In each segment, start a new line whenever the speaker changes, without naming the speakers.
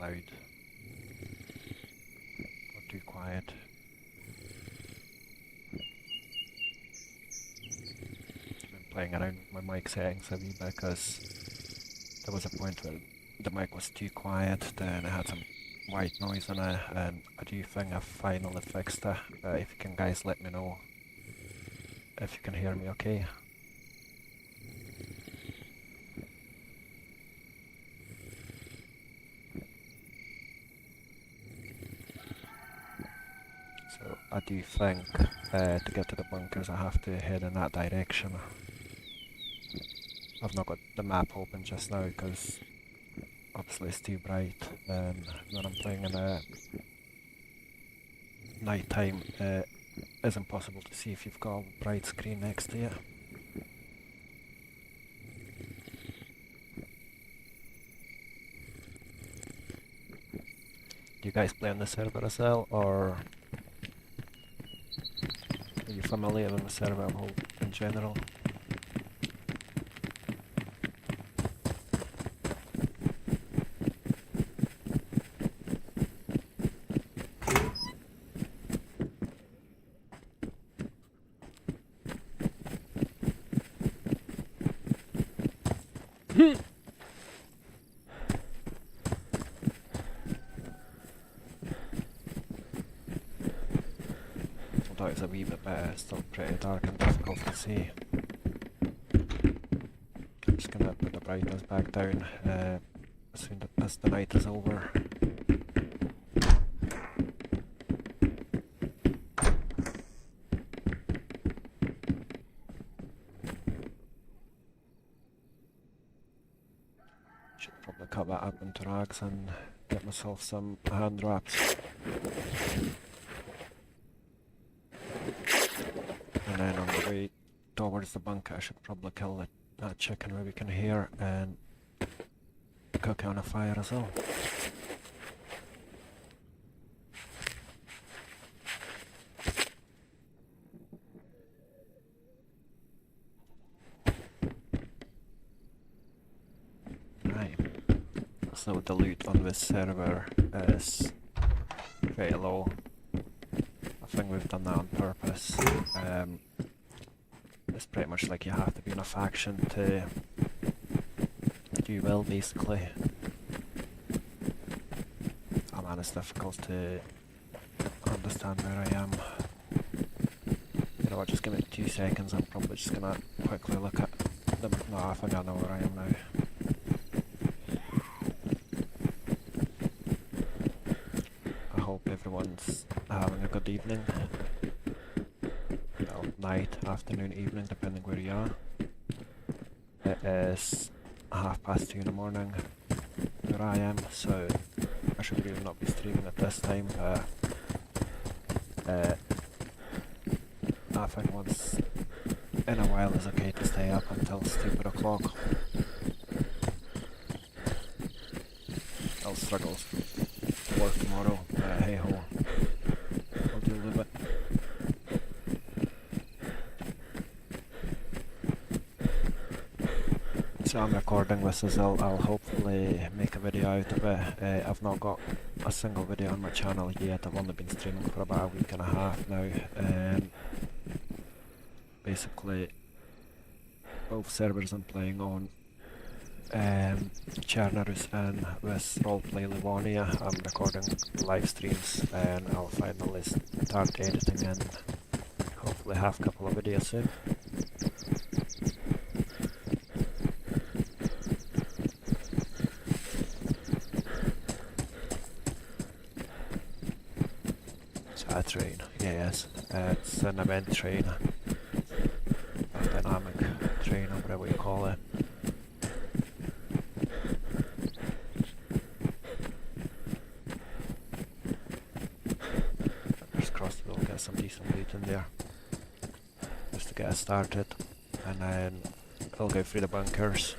loud or too quiet. I've been playing around with my mic settings a wee bit because there was a point where the mic was too quiet, then it had some white noise in it, and I do think I've finally fixed it. If you can guys let me know if you can hear me okay. So I do think to get to the bunkers I have to head in that direction. I've not got the map open just now because obviously it's too bright, and when I'm playing in night time it's impossible to see if you've got a bright screen next to you. Do you guys play on the server as well, or are you familiar with the server in general? Although it's a wee bit better, it's still pretty dark and difficult to see. I'm just gonna put the brightness back down as soon as the night is over. Should probably cut that up into rags and get myself some hand wraps. And then on the way towards the bunker I should probably kill that chicken where we can hear and cook it on a fire as well. Right, so the loot on this server is very low. I think we've done that on purpose. It's pretty much like you have to be in a faction to do well, basically. Oh man, it's difficult to understand where I am. You know what, just give me 2 seconds, I'm probably just gonna quickly look at the... No, I think I know where I am now. I hope everyone's having a good evening. Well, night, afternoon, evening, depending where you are. It is 2:30 in the morning where I am, so I should really not be streaming at this time. I think once in a while it's okay to stay up until stupid o'clock. I'll struggle to work tomorrow, hey ho, I'll deal with it. So I'm recording this as well. I'll hopefully make a video out of it. I've not got a single video on my channel yet. I've only been streaming for about a week and a half now. Basically, both servers I'm playing on, Chernerus and this Roleplay Livonia, I'm recording live streams, and I'll finally start editing and hopefully have a couple of videos soon. A train, yes, it's an event train, a dynamic train, or whatever you call it. Fingers crossed we'll get some decent loot in there, just to get us started, and then we'll go through the bunkers.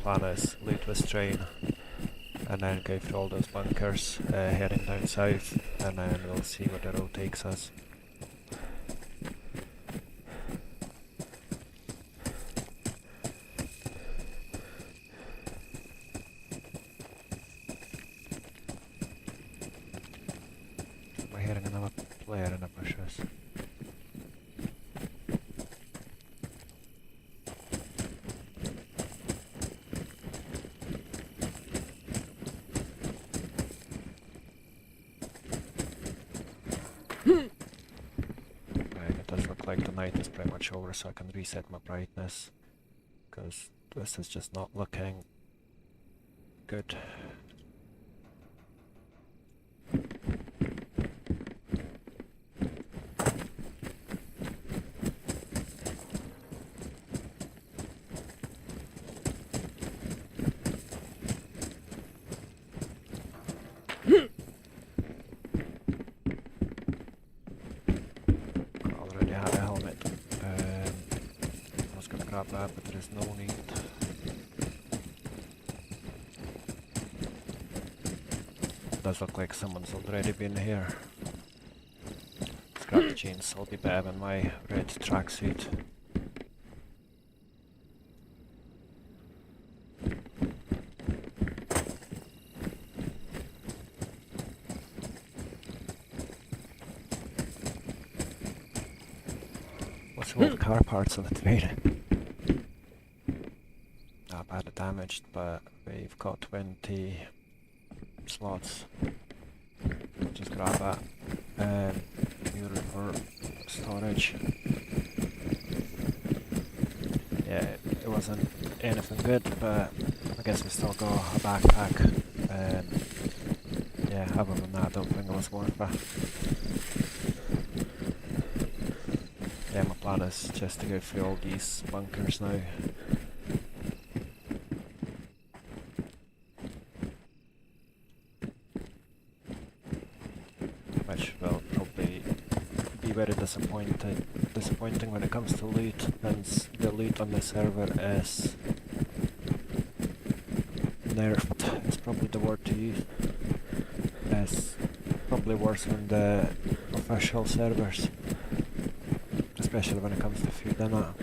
plan is loot this train and then go through all those bunkers heading down south, and then we'll see where the road takes us. We're hearing another player in the bushes. It does look like the night is pretty much over, so I can reset my brightness, because this is just not looking good. Already had a helmet. I was gonna grab that, but there is no need. Does look like someone's already been here. Let's grab the chainsaw, I'll be better in my red tracksuit. What's all the car parts of the train? Not bad damaged, but we've got 20 slots. Just grab that. Unit for storage. Yeah, it wasn't anything good, but I guess we still got a backpack. Yeah, other than that, I don't think it was worth it. Yeah, my plan is just to go through all these bunkers now. Which will probably be very disappointing when it comes to loot, since the loot on the server is nerfed. It's probably the word to use. It's probably worse than the official servers, especially when it comes to food and that.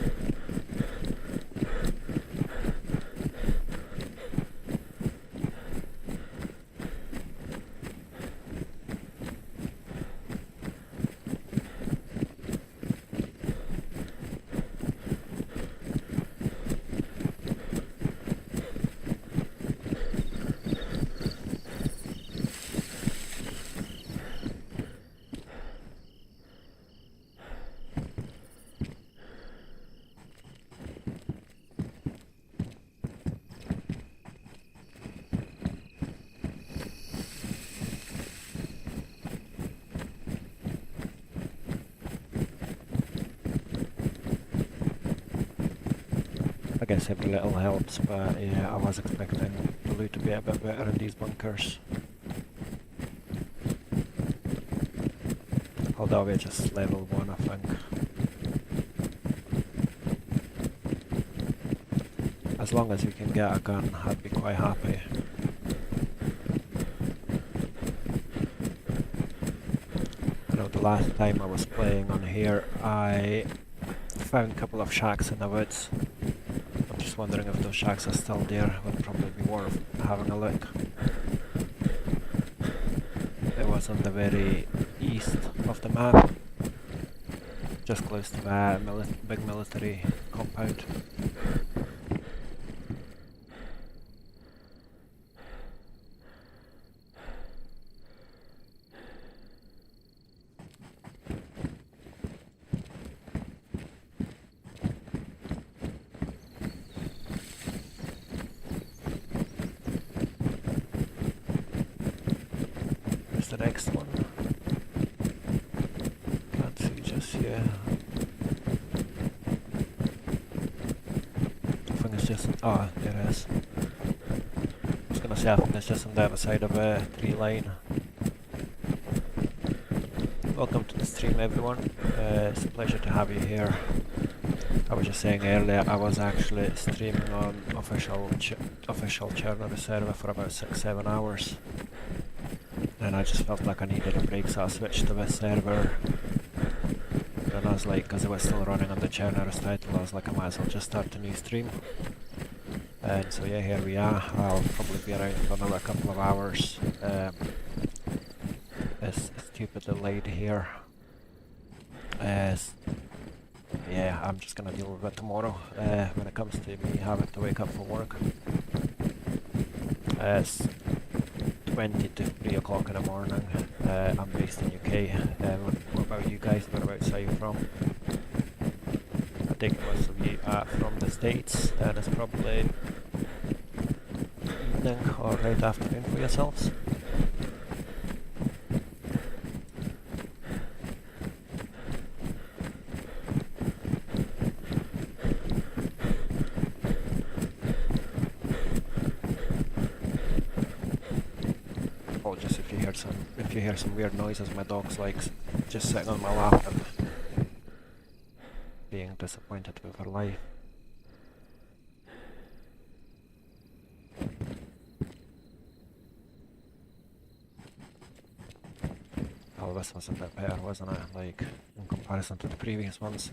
I guess every little helps, but yeah, I was expecting the loot to be a bit better in these bunkers. Although we're just level 1, I think. As long as we can get a gun, I'd be quite happy. I know the last time I was playing on here, I found a couple of shacks in the woods. I'm just wondering if those shacks are still there. Would probably be worth having a look. It was on the very east of the map, just close to the big military compound. The next one. Can't see just yet. I think it's just... oh, there it is. I was gonna say I think it's just on the other side of a tree line. Welcome to the stream, everyone. It's a pleasure to have you here. I was just saying earlier, I was actually streaming on official Chernobyl server for about 6-7 hours. And I just felt like I needed a break, so I switched to this server. And I was like, because it was still running on the Chernobyl title, I was like, I might as well just start a new stream. And so yeah, here we are. I'll probably be around for another couple of hours. It's stupidly late here. Yeah, I'm just gonna deal with it tomorrow when it comes to me having to wake up for work. It's 20 to 3 o'clock in the morning. I'm based in UK. What about you guys? Whereabouts are you from? I think most of you are from the States, and it's probably evening or late afternoon for yourselves. Apologies if you hear some weird noises. My dog's like just sitting on my lap and being disappointed with her life. Oh, this was a bit better, wasn't it? Like, in comparison to the previous ones.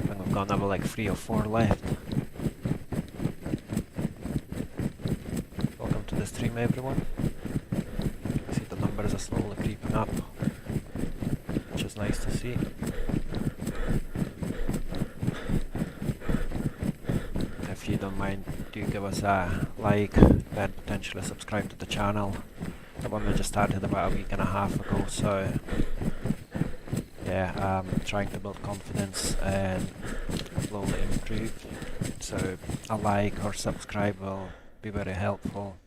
And we've got another like 3 or 4 left. Welcome to the stream, everyone. I see the numbers are slowly creeping up, which is nice to see. If you don't mind, do give us a like and potentially subscribe to the channel. The one we just started about a week and a half ago, so yeah, I'm trying to build confidence and slowly improve. So a like or subscribe will be very helpful,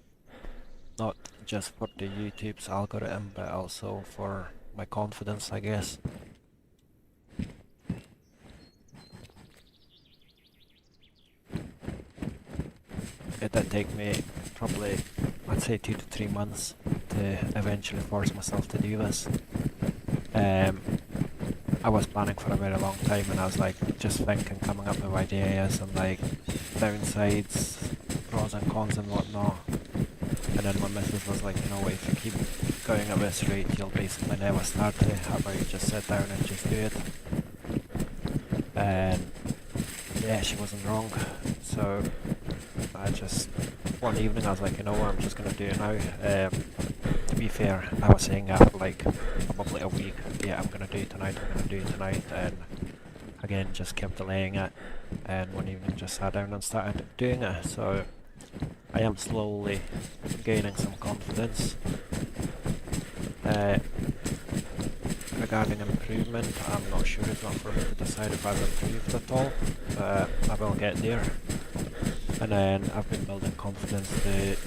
not just for the YouTube's algorithm, but also for my confidence, I guess. It did take me probably, I'd say 2 to 3 months to eventually force myself to do this. I was planning for a very long time, and I was like just thinking, coming up with ideas and like downsides, pros and cons and whatnot. And then my missus was like, you know what, if you keep going at this rate, you'll basically never start it. How about you just sit down and just do it? And yeah, she wasn't wrong. So I just, one evening I was like, you know what, I'm just gonna do it now. To be fair, I was saying after like probably a week, yeah, I'm gonna do it tonight, and again just kept delaying it, and one evening just sat down and started doing it. So I am slowly gaining some confidence. Regarding improvement, I'm not sure, it's not for me to decide if I've improved at all, but I will get there. And then I've been building confidence to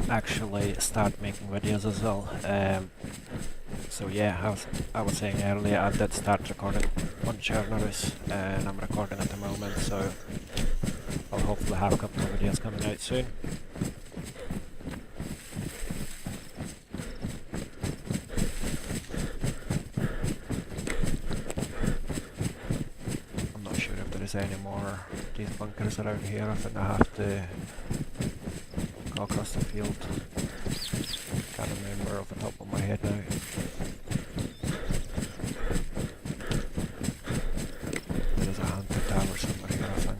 actually start making videos as well. So yeah, I was saying earlier, I did start recording on Chernobyl, and I'm recording at the moment, so I'll hopefully have a couple of videos coming out soon. I'm not sure if there is any more of these bunkers around here. I think I have to go across the field. Can't remember off the top of my head now. There is a hunter tower somewhere here, I think.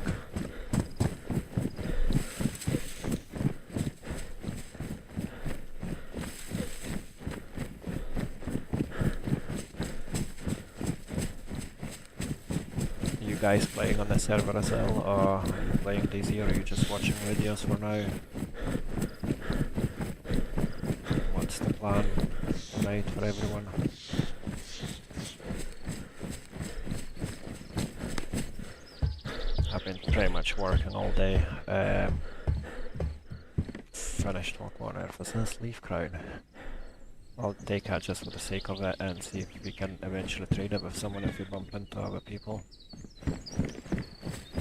You guys playing on the server as well, or are you playing DayZ, or are you just watching videos for now? What's the plan tonight for everyone? I've been pretty much working all day. Finished what on earth is this leaf crown? I'll take it just for the sake of it and see if we can eventually trade it with someone if we bump into other people.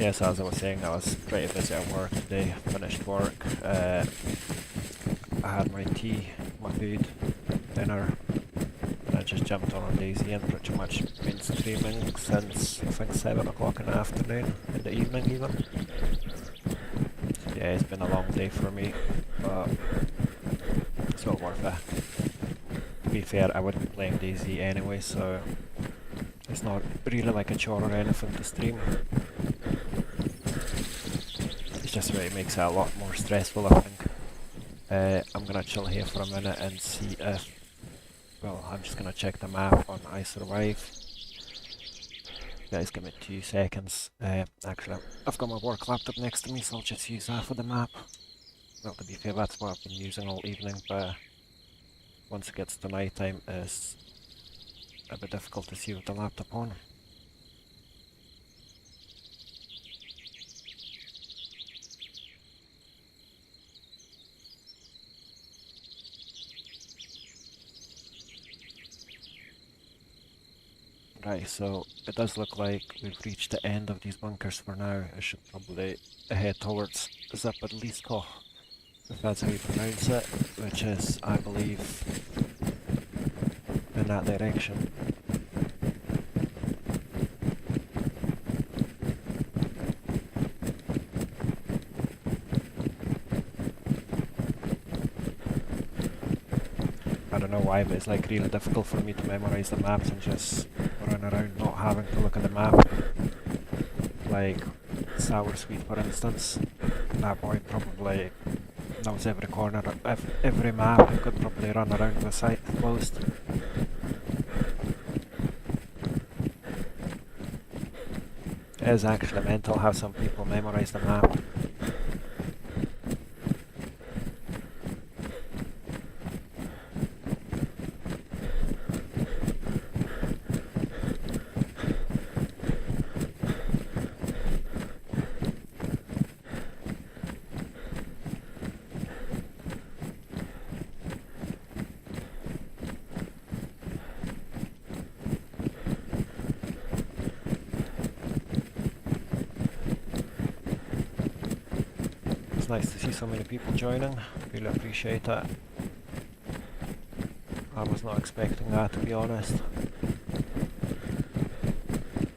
Yes, as I was saying, I was pretty busy at work today. Finished work. I had my tea, my food, dinner, and I just jumped on DayZ and pretty much been streaming since I think 7 o'clock in the afternoon, in the evening even. So yeah, it's been a long day for me, but it's all worth it. To be fair, I wouldn't be playing DayZ anyway, so it's not really like a chore or anything to stream. It just really makes it a lot more stressful, I think. I'm gonna chill here for a minute and see if... Well, I'm just gonna check the map on I Survive. Guys, give me 2 seconds. Actually, I've got my work laptop next to me, so I'll just use that for the map. Well, to be fair, that's what I've been using all evening, but once it gets to night time, it's a bit difficult to see with the laptop on. Right, so it does look like we've reached the end of these bunkers for now. I should probably head towards Zapadlisko, if that's how you pronounce it, which is, I believe, in that direction. I don't know why, but it's like really difficult for me to memorize the maps and just run around not having to look at the map. Like Sour Sweet, for instance, that boy probably knows every corner of every map and could probably run around with sight closed. It is actually mental how some people memorize the map. Nice to see so many people joining, really appreciate it. I was not expecting that, to be honest.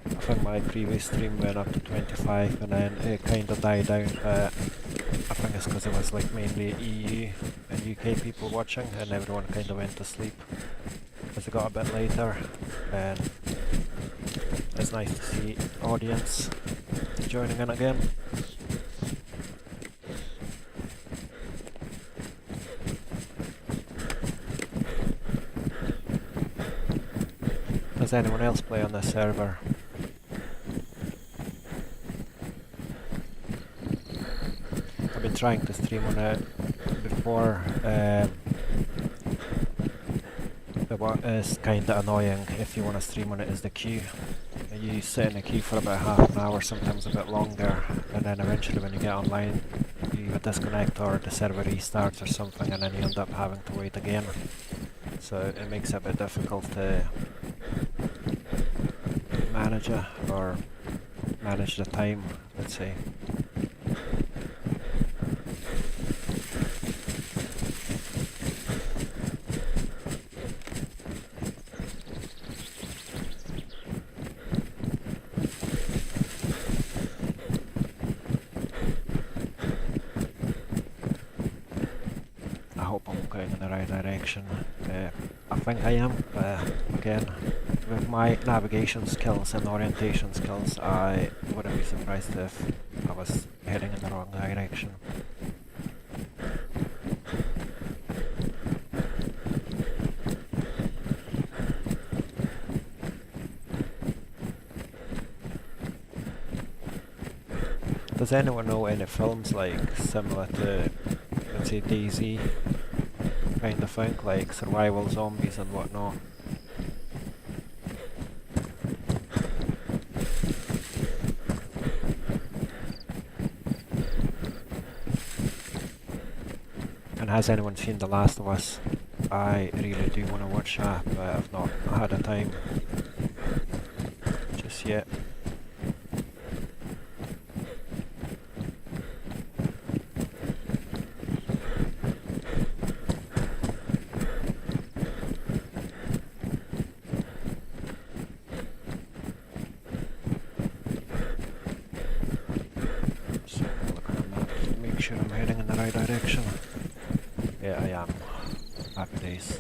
I think my previous stream went up to 25 and then it kind of died down, but I think it's because it was like mainly EU and UK people watching and everyone kind of went to sleep as it got a bit later, and it's nice to see audience joining in again. Does anyone else play on this server? I've been trying to stream on it before. What is kinda annoying if you want to stream on it is the queue. You sit in a queue for about half an hour, sometimes a bit longer, and then eventually when you get online you either disconnect or the server restarts or something, and then you end up having to wait again. So it makes it a bit difficult to manage it, or manage the time, let's say. I hope I'm going in the right direction. I think I am, again, with my navigation skills and orientation skills, I wouldn't be surprised if I was heading in the wrong direction. Does anyone know any films like similar to, let's say, DayZ kind of thing, like survival zombies and whatnot? And has anyone seen The Last of Us? I really do want to watch that, but I've not had the time just yet. sure I'm heading in the right direction. Yeah, I am. Happy days.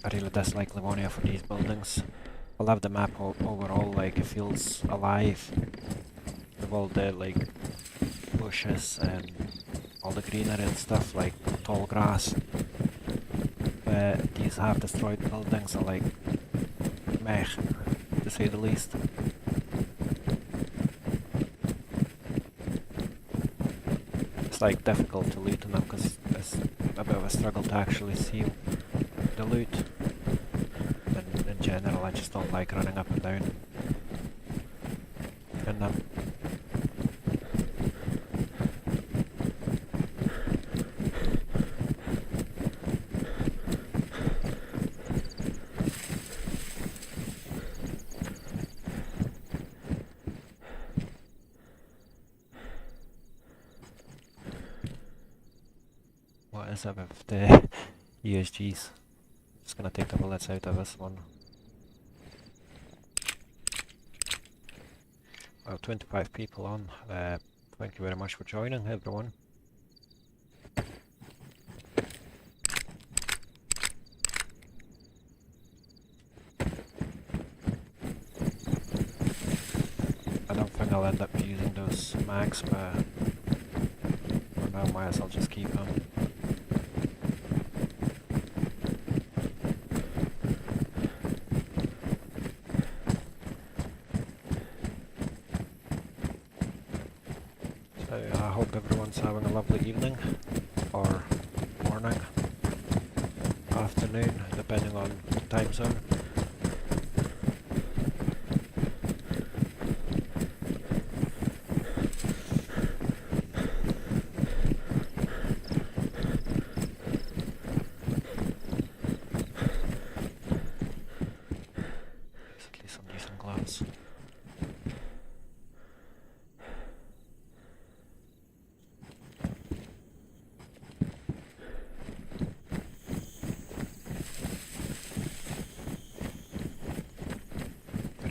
I really dislike Livonia for these buildings. I love the map overall, like it feels alive. With all the like bushes and all the greenery and stuff, like tall grass. But these half destroyed buildings are like meh, to say the least. It's like difficult to loot in them because it's a bit of a struggle to actually see the loot. And in general I just don't like running up and down in them. What is it with the USGs? Just gonna take the bullets out of this one. Well, 25 people on. Thank you very much for joining, everyone. I don't think I'll end up using those mags, but for now might as well just keep them. I hope everyone's having a lovely evening, or morning, afternoon, depending on the time zone. There's at least some decent gloves.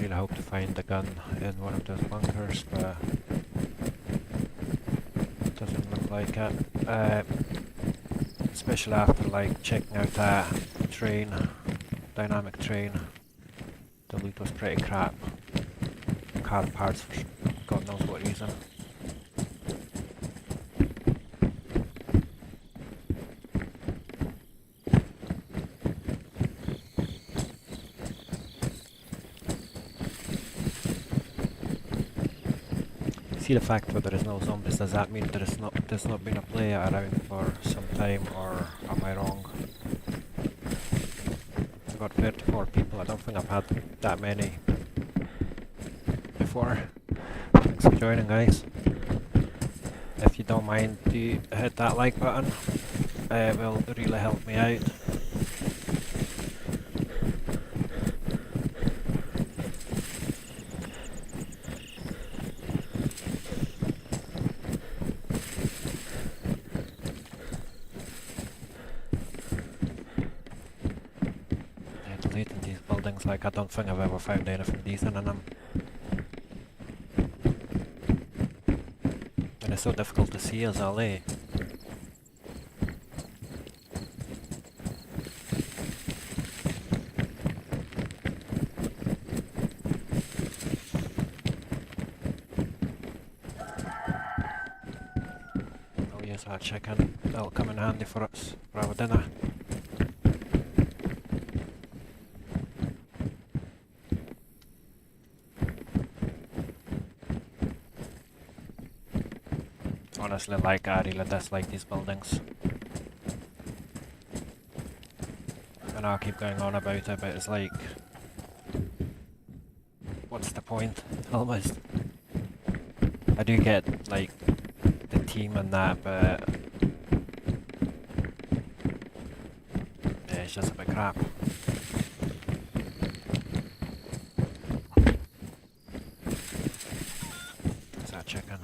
I hope to find the gun in one of those bunkers, but it doesn't look like it. Especially after like checking out that train, dynamic train, the loot was pretty crap. Car parts for God knows what reason. See the fact that there is no zombies, does that mean there's not been a player around for some time, or am I wrong? I've got 34 people, I don't think I've had that many before. Thanks for joining, guys. If you don't mind, do hit that like button, it will really help me out. Deleting these buildings, like I don't think I've ever found anything decent in them. And it's so difficult to see as well, eh? Oh yes, our chicken. That'll come in handy for us for our dinner. Honestly, like, I really dislike these buildings. And I'll keep going on about it, but it's like, what's the point, almost? I do get, like, the team and that, but yeah, it's just a bit crap. Is that chicken?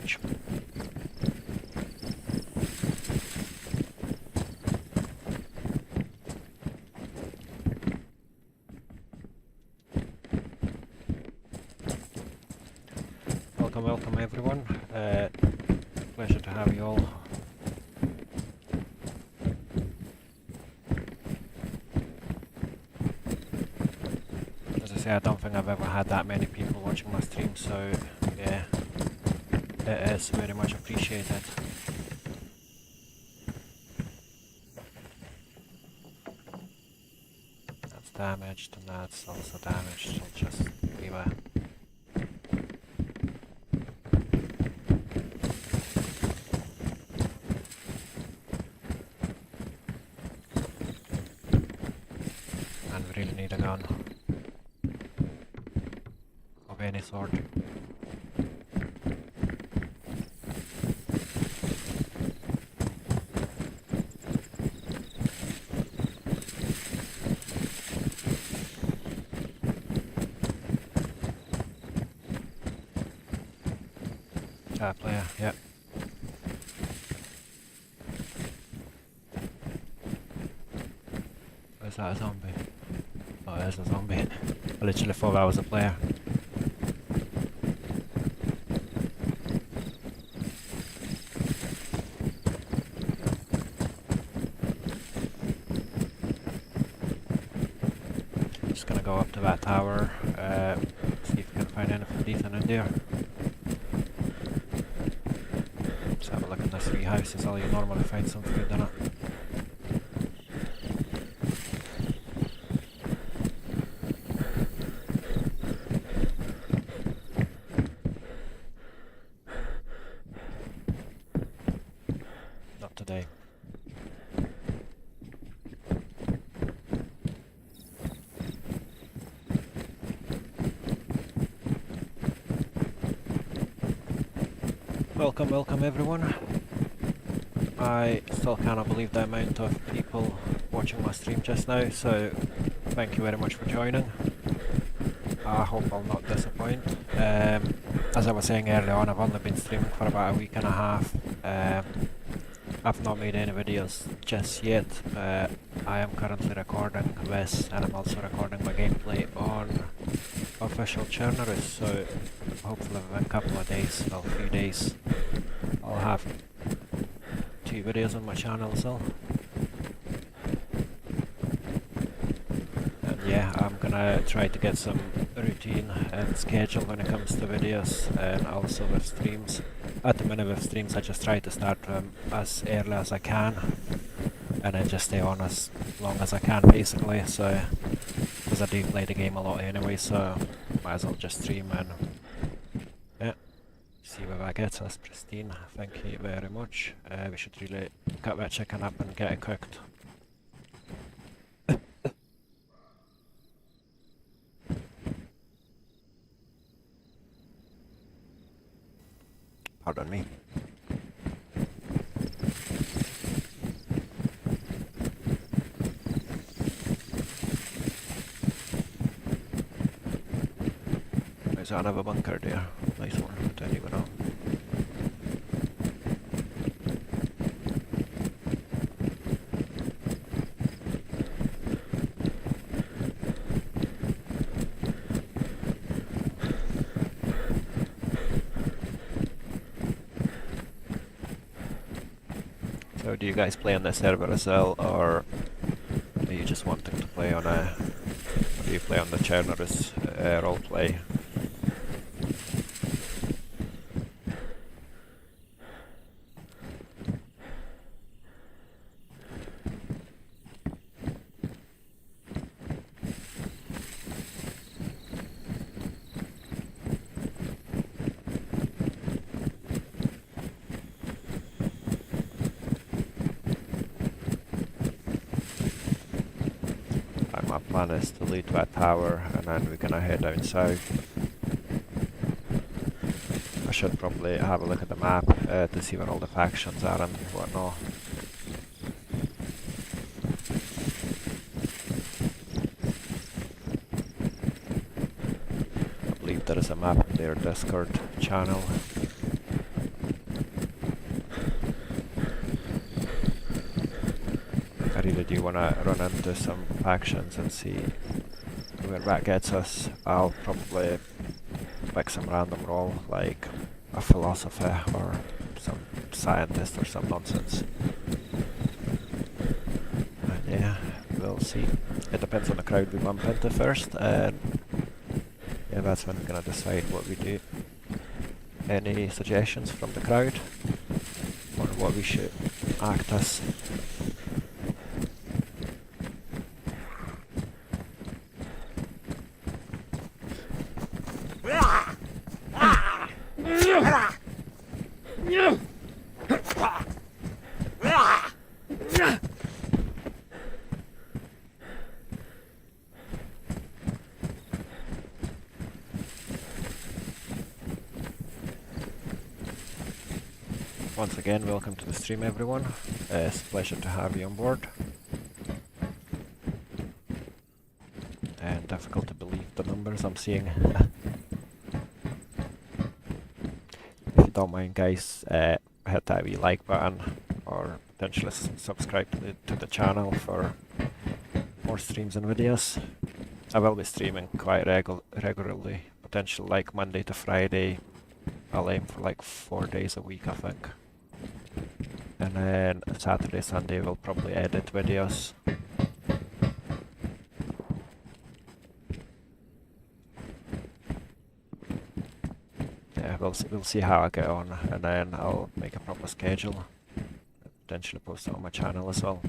much. Welcome everyone. Pleasure to have you all. As I say, I don't think I've ever had that many people watching my stream, so yeah, it is very much appreciated. That's damaged and that's also damaged, I'll just leave a really need a gun of any sort. Player, yep. Is that a zombie? Oh, there's a zombie. I literally thought I was a player. Just gonna go up to that tower, see if we can find anything decent in there. Just have a look at the 3 houses, all you normally find some food in it. Today. Welcome everyone. I still cannot believe the amount of people watching my stream just now, so thank you very much for joining. I hope I'll not disappoint. As I was saying earlier on, I've only been streaming for about a week and a half. I've not made any videos just yet. I am currently recording this, and I'm also recording my gameplay on official channels, so hopefully within a couple of days, well, a few days, I'll have 2 videos on my channel, so. And yeah, I'm gonna try to get some routine and schedule when it comes to videos, and also with streams. At the minute with streams, I just try to start them as early as I can, and then just stay on as long as I can, basically. So, because I do play the game a lot anyway, so might as well just stream and yeah, see where that gets us. Pristine, thank you very much. We should really cut that chicken up and get it cooked. Pardon me. There's another bunker there. Nice one, I don't even know. So do you guys play on the server as well, or are you just wanting to play on a... Or do you play on the channel's roleplay? My plan is to lead that tower and then we're gonna head down south. I should probably have a look at the map to see where all the factions are and whatnot. I believe there is a map in their Discord channel. really do want to run into some factions and see where that gets us. I'll probably pick some random role, like a philosopher or some scientist or some nonsense. And yeah, we'll see. It depends on the crowd we bump into first, and yeah, that's when we're going to decide what we do. Any suggestions from the crowd on what we should act as? Once again, welcome to the stream, everyone. It's a pleasure to have you on board. And difficult to believe the numbers I'm seeing. If you don't mind, guys, hit that wee like button or potentially subscribe to the channel for more streams and videos. I will be streaming quite regularly, potentially like Monday to Friday. I'll aim for like 4 days a week, I think. And then Saturday, Sunday we'll probably edit videos. Yeah, we'll see how I get on, and then I'll make a proper schedule. Potentially post it on my channel as well.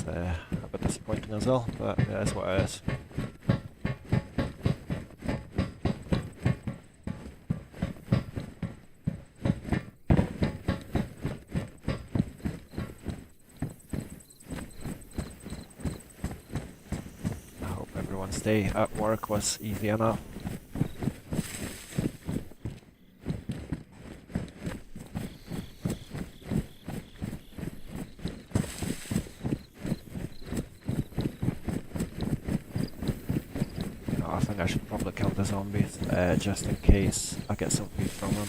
A bit disappointing as well, but yeah, that's what it is. I hope everyone's day at work was easy enough. I should probably kill the zombies, just in case I get some food from them.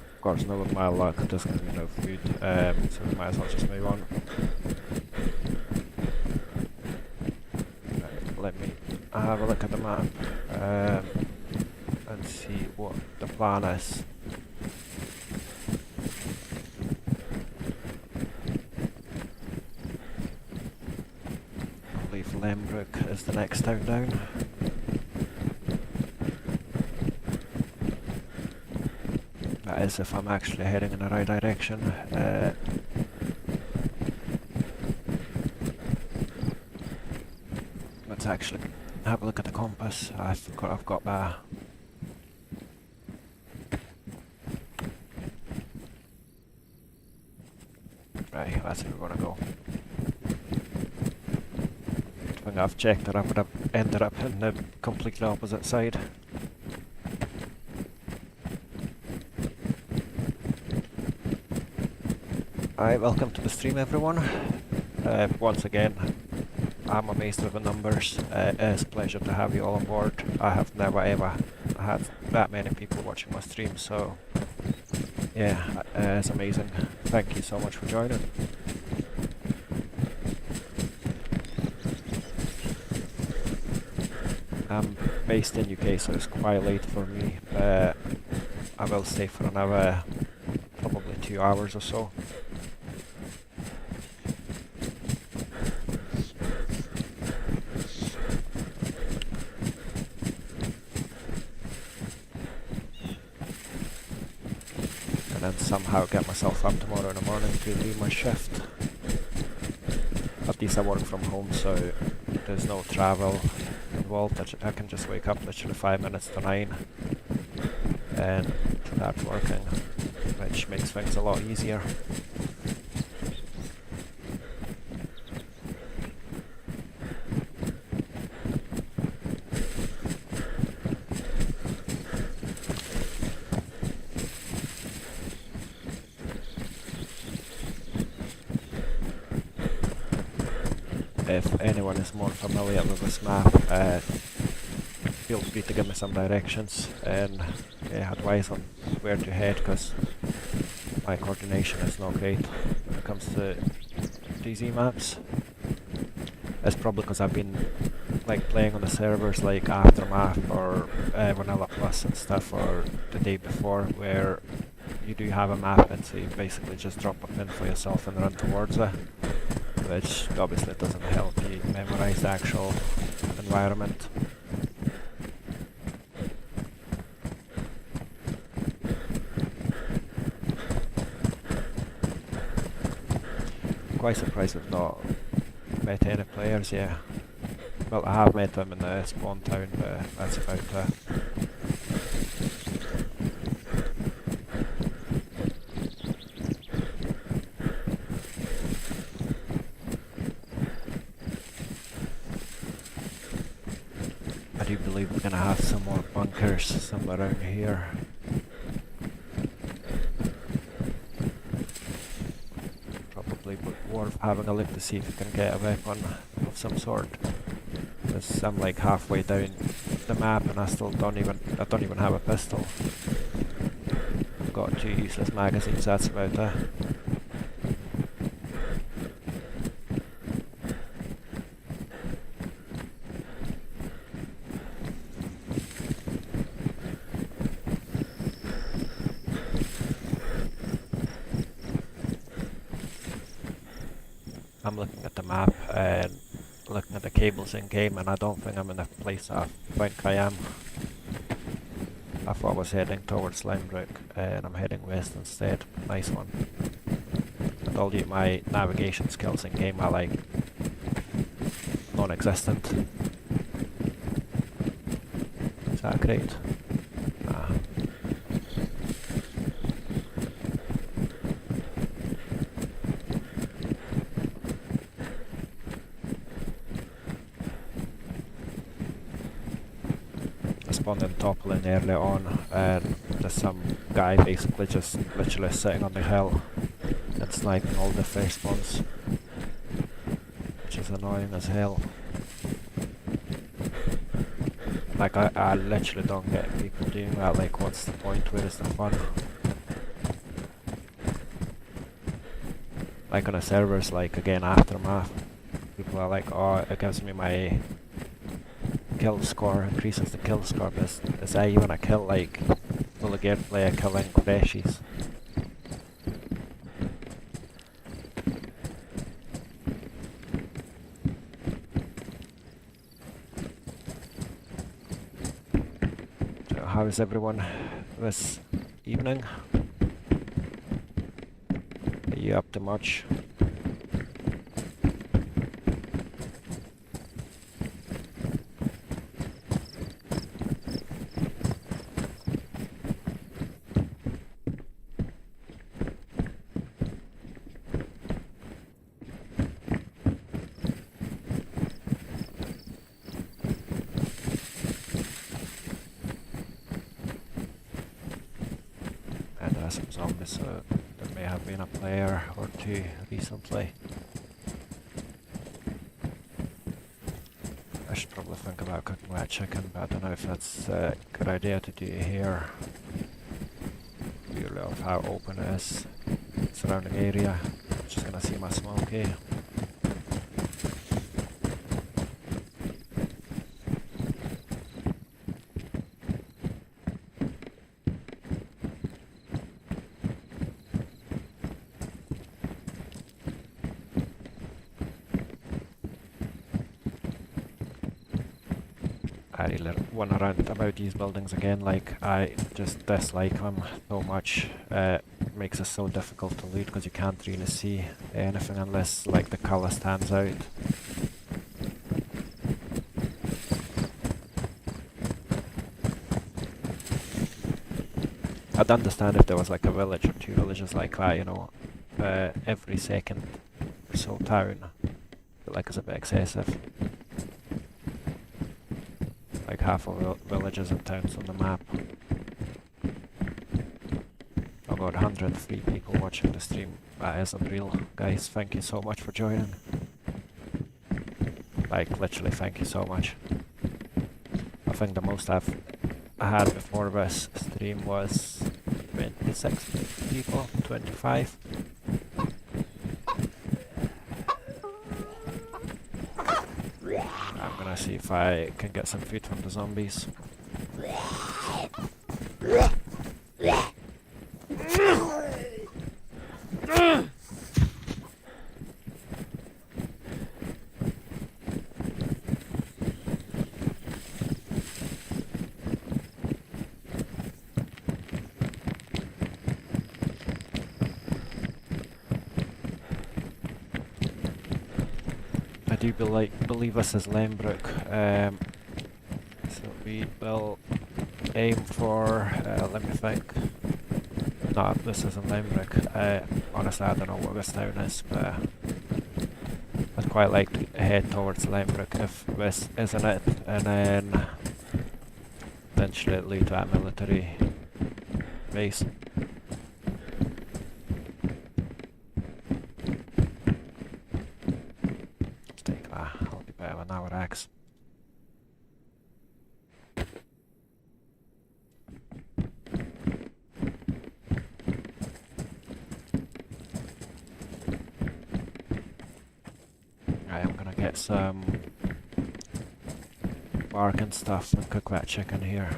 Of course, no with my luck, there's going to be no food, so we might as well just move on. Right, let me have a look at the map and see what the plan is. I believe Lembrook is the next town down. That is if I'm actually heading in the right direction. Let's actually have a look at the compass. I've got that. Right, that's where we're gonna go. I think I've checked that I would have ended up in the completely opposite side. Alright, welcome to the stream, everyone. Once again, I'm amazed with the numbers. It's a pleasure to have you all on board. I have never ever had that many people watching my stream, so yeah, it's amazing. Thank you so much for joining. I'm based in UK, so it's quite late for me, but I will stay for another probably 2 hours or so. And then somehow get myself up tomorrow in the morning to do my shift. At least I work from home, so there's no travel involved. I can just wake up literally 5 minutes to 9 and start working, which makes things a lot easier. If anyone is more familiar with this map, feel free to give me some directions and advice on where to head, because my coordination is not great when it comes to DayZ maps. It's probably because I've been like playing on the servers like Aftermath or Vanilla Plus and stuff, or the day before, where you do have a map and so you basically just drop a pin for yourself and run towards it, which obviously doesn't help you memorize the actual environment. Quite surprised we've not met any players yet. Well, I have met them in the spawn town, but that's about it. I do believe we're gonna have some more bunkers somewhere around here. Probably worth having a look to see if you can get a weapon of some sort. Because I'm like halfway down the map and I don't even have a pistol. I've got 2 useless magazines, that's about it. I'm looking at the map and looking at the cables in game, and I don't think I'm in the place I think I am. I thought I was heading towards Limebrook and I'm heading west instead. Nice one. I told you my navigation skills in game are like non-existent. Is that great? Nah. Spawned in Topolin earlier on, and there's some guy basically just literally sitting on the hill and sniping all the first spawns, which is annoying as hell. Like I literally don't get people doing that. Like, what's the point? Where is the fun? Like on the servers, like again Aftermath, people are like, oh, it gives me my kill score, increases the kill score. Is that even a kill? Like, will the game player killing freshies? So how is everyone this evening? Are you up to much? Some zombies, so there may have been a player or two recently. I should probably think about cooking that chicken, but I don't know if that's a good idea to do here. Purely of how open it is, surrounding area. I'm just gonna see my smoke here. I really want to rant about these buildings again. Like, I just dislike them so much. It makes it so difficult to loot because you can't really see anything unless like the colour stands out. I'd understand if there was like a village or two villages like that, you know, every second or so town. But like it's a bit excessive. Like half of the villages and towns on the map. I've got 103 people watching the stream. That is unreal. Guys, thank you so much for joining. Like, literally thank you so much. I think the most I had before this stream was 26 people, 25. I'm gonna see if I can get some food from the zombies. I do believe this is Lembrook, so we will aim for, let me think. No, this isn't Lembrook. Honestly, I don't know what this town is, but I'd quite like to head towards Lembrook if this isn't it, and then eventually loot that military base. Let's take that, I'll be better with an hour axe. I'm gonna get some bark and stuff and cook that chicken here.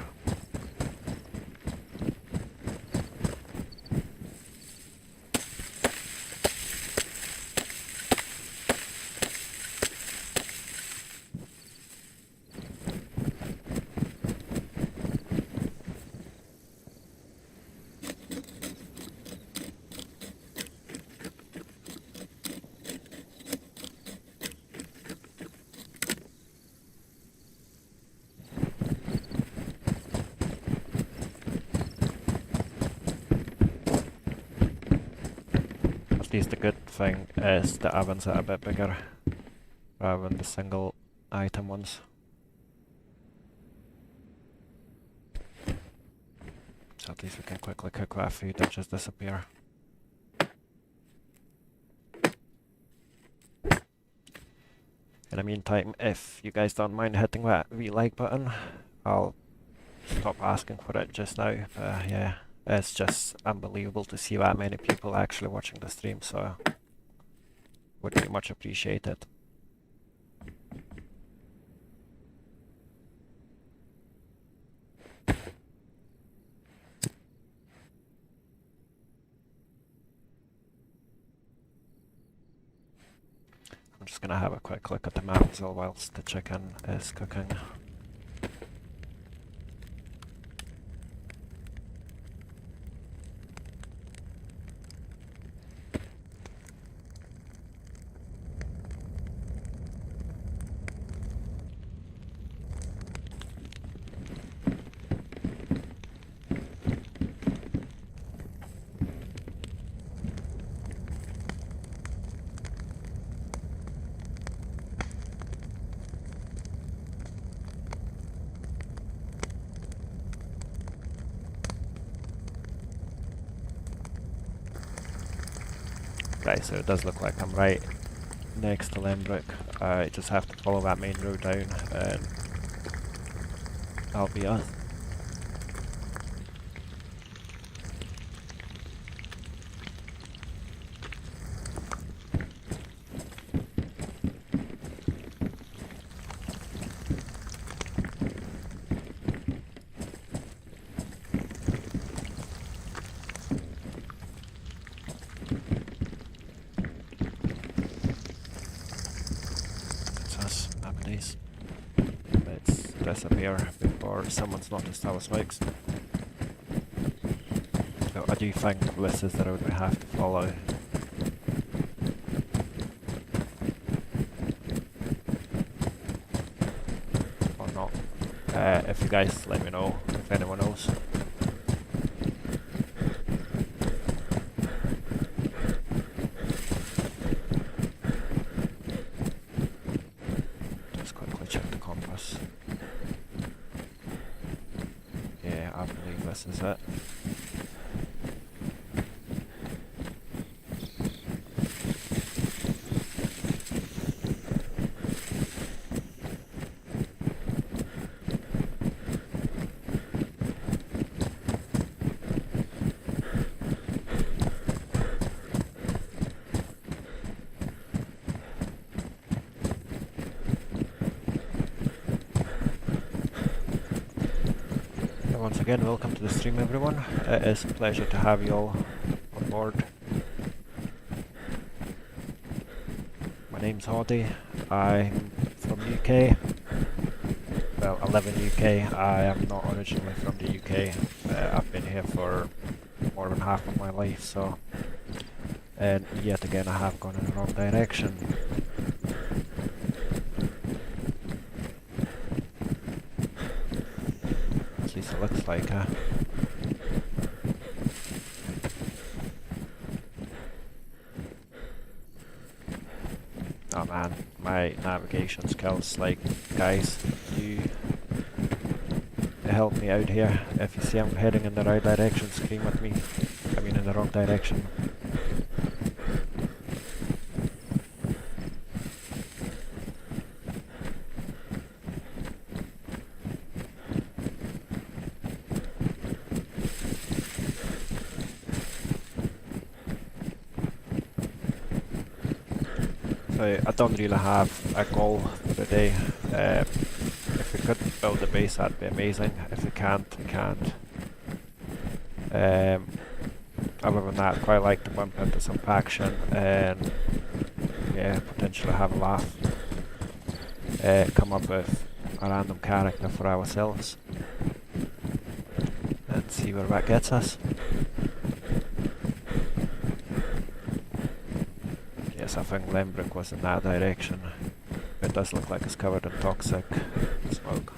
At least the good thing is the ovens are a bit bigger rather than the single item ones. So at least we can quickly cook that food and just disappear. In the meantime, if you guys don't mind hitting that like button, I'll stop asking for it just now. Yeah. It's just unbelievable to see that many people actually watching the stream, so would be much appreciated. I'm just gonna have a quick look at the map as well whilst the chicken is cooking. Right, so it does look like I'm right next to Lembrook. I just have to follow that main road down and I'll be on. Let's disappear before someone's noticed I was fixed. So I do think this is the road we have to follow. Or not. If you guys let me know if anyone knows. Just quickly check the compass. Yeah, I believe this is it. Once again, welcome to the stream everyone. It is a pleasure to have you all on board. My name's Hoddy. I'm from UK. Well, I live in UK. I am not originally from the UK. I've been here for more than half of my life, so... And yet again I have gone in the wrong direction. At least it looks like, huh? Oh man, my navigation skills, like, guys, you help me out here. If you see I'm heading in the right direction, scream at me. I mean in the wrong direction. So I don't really have a goal for the day. If we could build a base, that'd be amazing. If we can't, we can't. Other than that, I'd quite like to bump into some faction and yeah, potentially have a laugh. Come up with a random character for ourselves and see where that gets us. Yes, I think Lembrick was in that direction. It does look like it's covered in toxic smoke.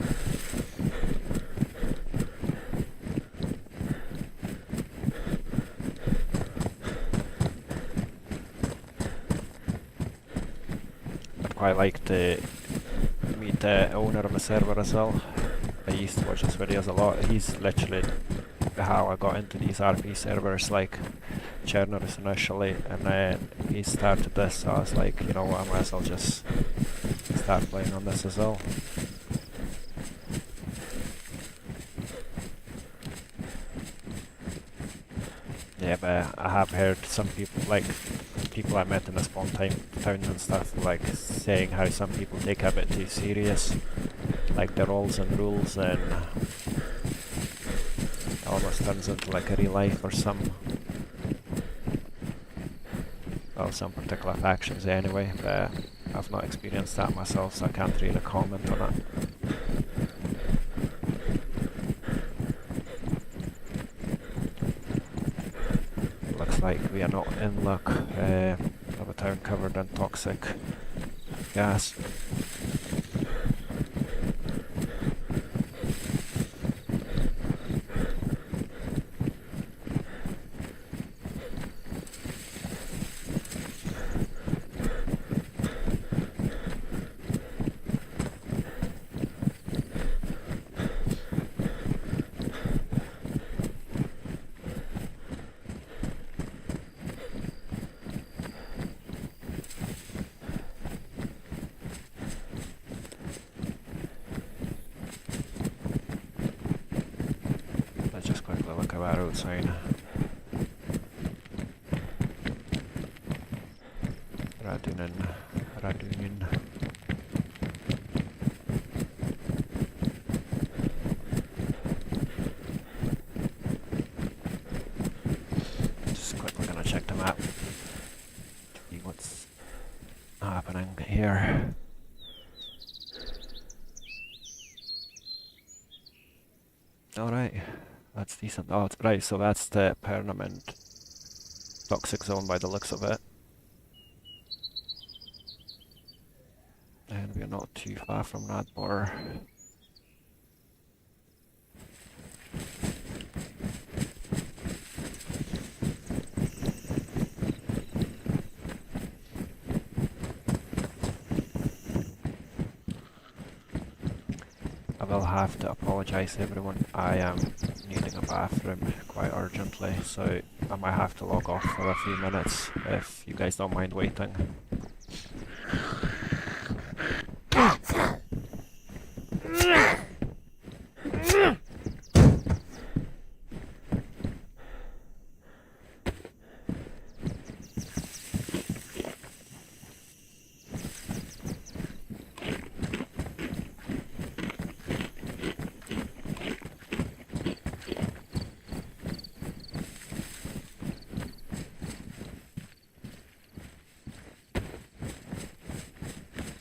I'd quite like to meet the owner of the server as well. I used to watch his videos a lot. He's literally how I got into these RP servers, like churners initially, and then he started this, so I was like, you know what, I might as well just start playing on this as well. Yeah, but I have heard some people, like people I met in the spawn towns and stuff, like saying how some people take it a bit too serious, like the roles and rules, and it almost turns into like a real life or some particular factions anyway, but I've not experienced that myself, so I can't really comment on it. Looks like we are not in luck. Of a town covered in toxic gas. Road sign. Radunin. Just quickly gonna check the map. See what's happening here. Alright, that's decent. Oh, right, so that's the permanent toxic zone by the looks of it. And we're not too far from that bar. I will have to apologise everyone, I am needing a bathroom quite urgently, so I might have to log off for a few minutes if you guys don't mind waiting.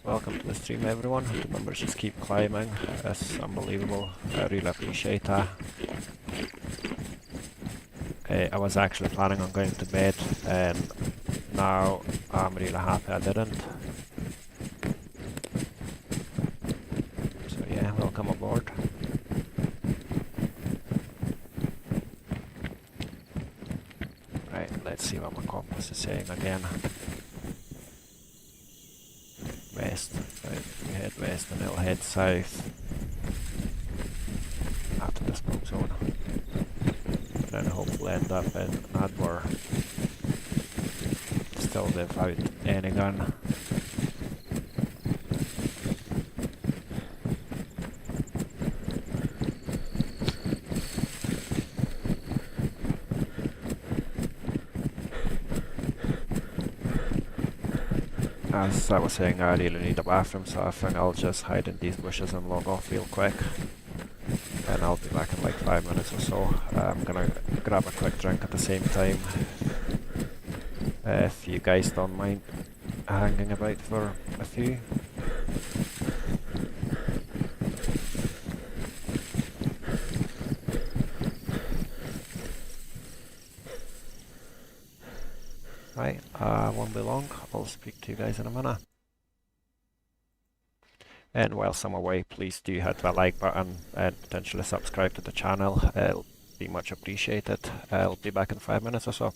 Welcome to the stream everyone, the numbers just keep climbing, it's unbelievable, I really appreciate that. I was actually planning on going to bed and now I'm really happy I didn't. So yeah, welcome aboard. Right, let's see what my compass is saying again. West, right, we head west and it'll head south after the smoke zone. And then hopefully end up in Adwar, still without any gun. As I was saying, I really need a bathroom, so I think I'll just hide in these bushes and log off real quick. And I'll be back in like 5 minutes or so. I'm gonna grab a quick drink at the same time. If you guys don't mind hanging about for a few. Right, won't be long. I'll speak to you guys in a minute. And whilst I'm away, please do hit the like button and potentially subscribe to the channel. It'll be much appreciated. I'll be back in 5 minutes or so.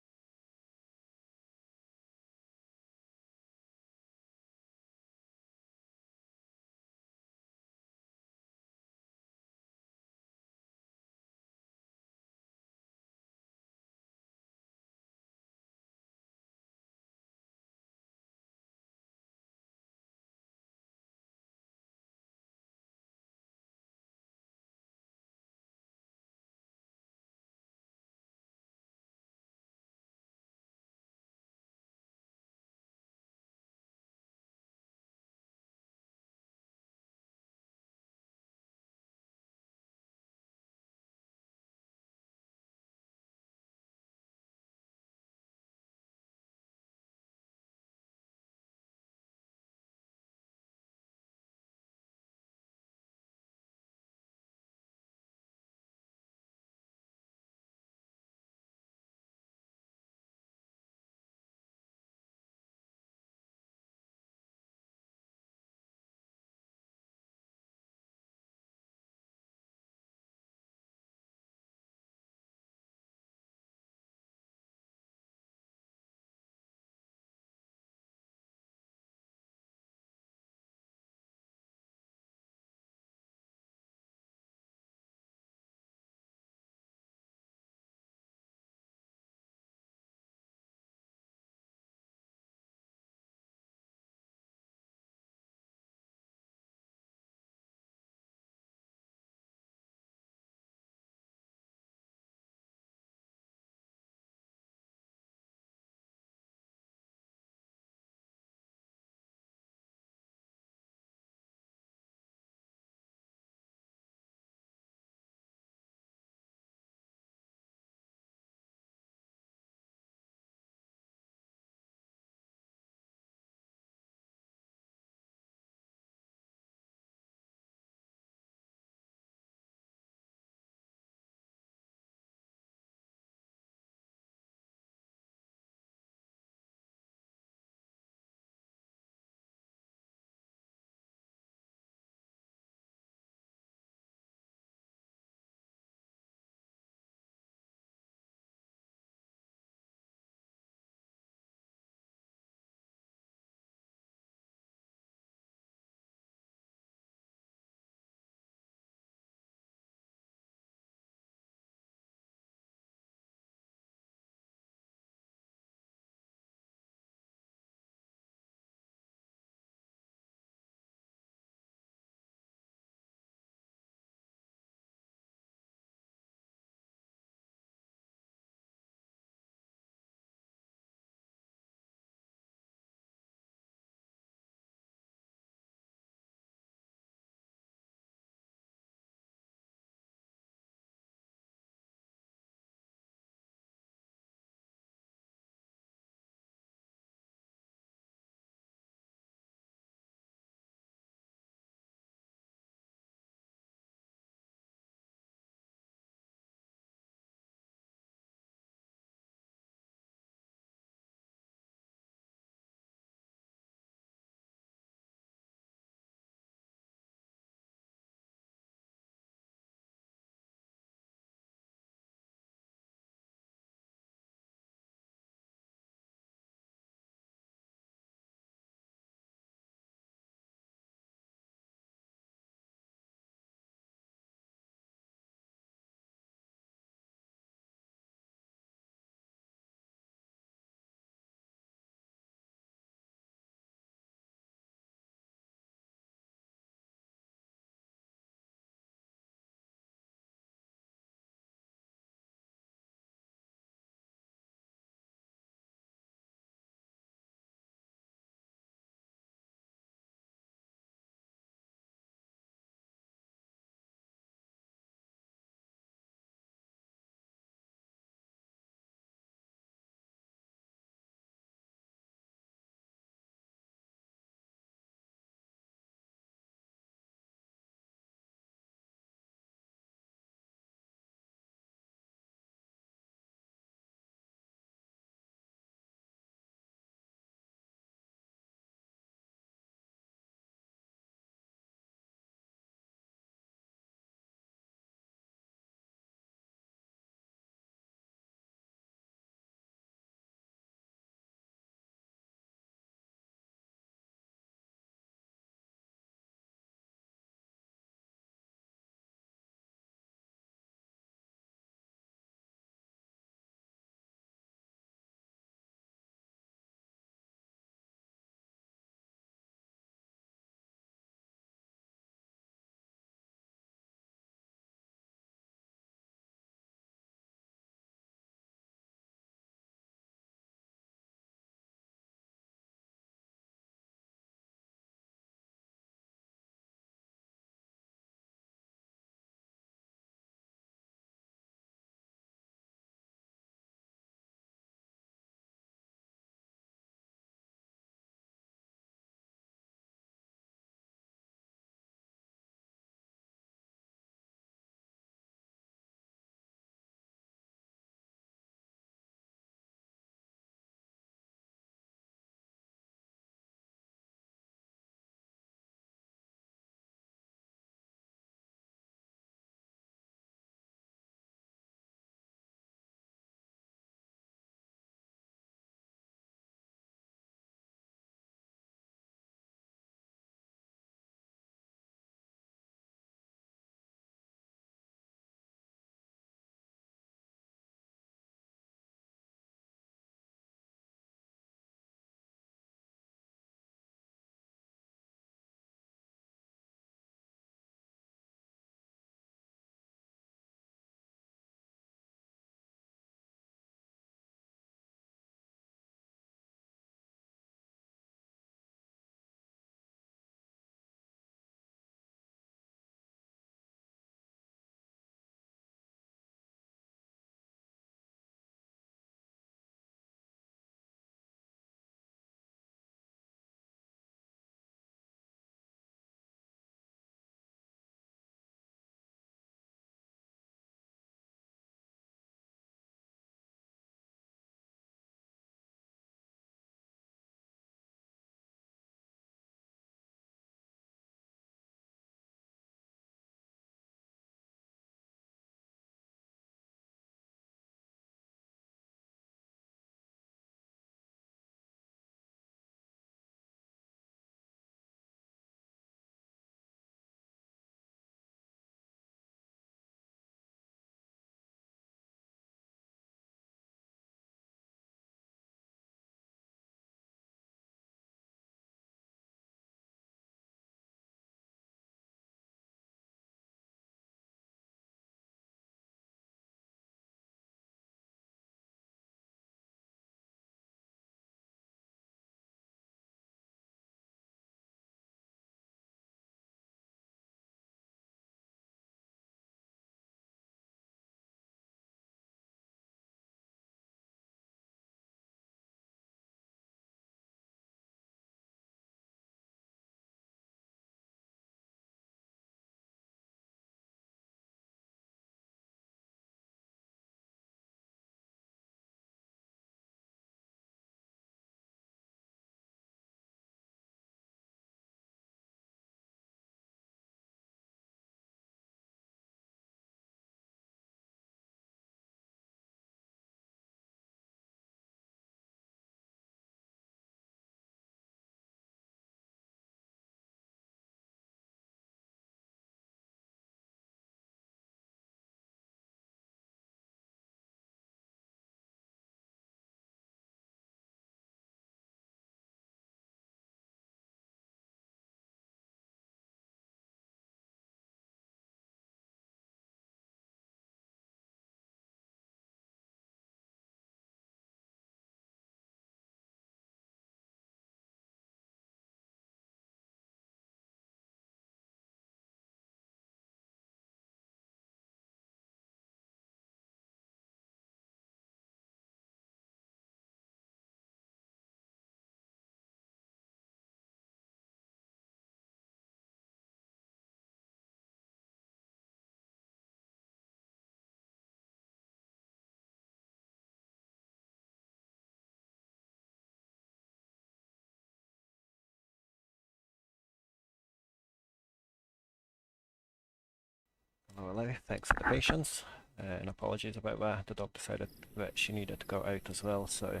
Hello, thanks for the patience, and apologies about that. The dog decided that she needed to go out as well, so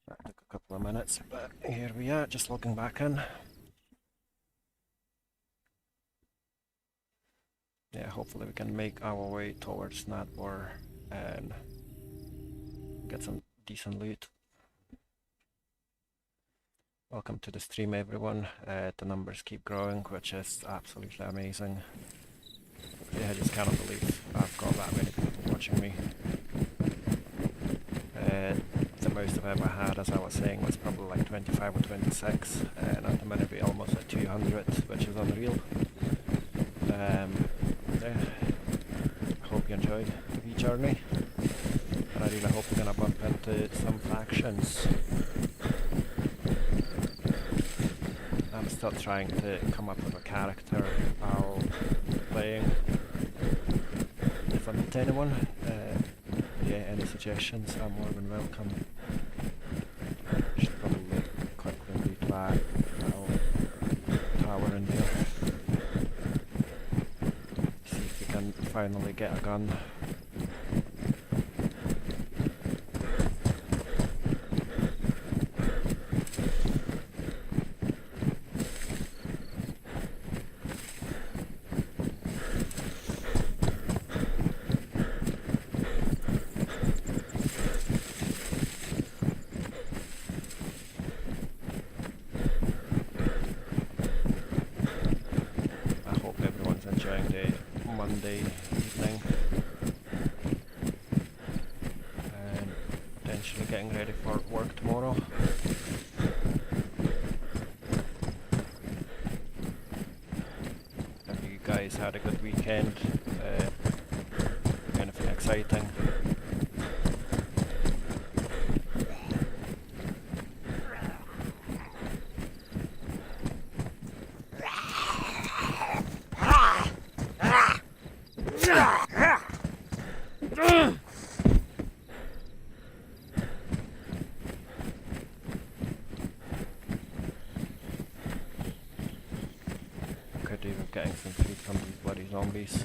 that took a couple of minutes, but here we are, just logging back in. Yeah, hopefully we can make our way towards Nadbor and get some decent loot. Welcome to the stream, everyone. The numbers keep growing, which is absolutely amazing. Yeah, I just cannot believe I've got that many people watching me. The most I've ever had, as I was saying, was probably like 25 or 26, and at the minute we're almost at 200, which is unreal. Yeah, I hope you enjoyed the wee journey, and I really hope we're going to bump into some factions. I'm still trying to come up with a character while playing. If I meet anyone, yeah, any suggestions are more than welcome. Should probably quickly loot that little tower in here. See if we can finally get a gun. Monday evening and potentially getting ready for work tomorrow. Have you guys had a good weekend? Anything exciting? Could do with getting some food from these bloody zombies.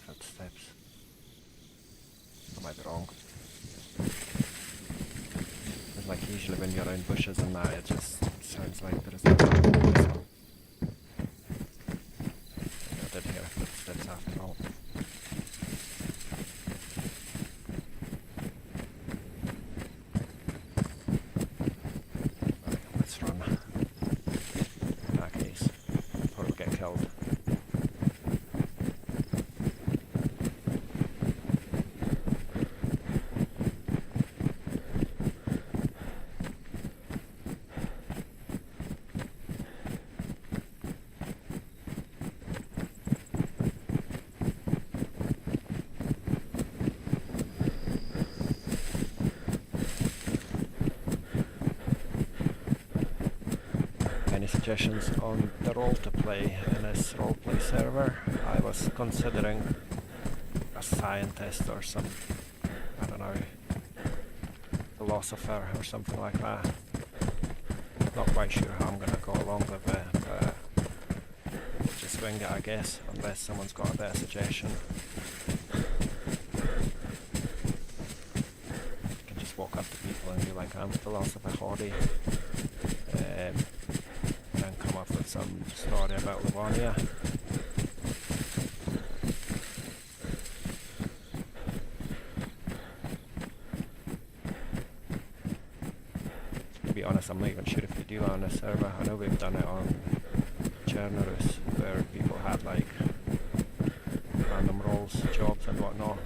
Footsteps. I might be wrong. It's like usually when you're around bushes and that, it just sounds like there is no one. So I did hear footsteps after all. Right, let's run. In that case, before we get killed. Suggestions on the role to play in this roleplay server. I was considering a scientist or some, I don't know, philosopher or something like that. Not quite sure how I'm going to go along with it, but just wing it I guess, unless someone's got a better suggestion. You can just walk up to people and be like, I'm philosopher Hody. And come up with some story about Livonia. To be honest, I'm not even sure if we do that on this server. I know we've done it on Chernerus, where people had like random roles, jobs and whatnot.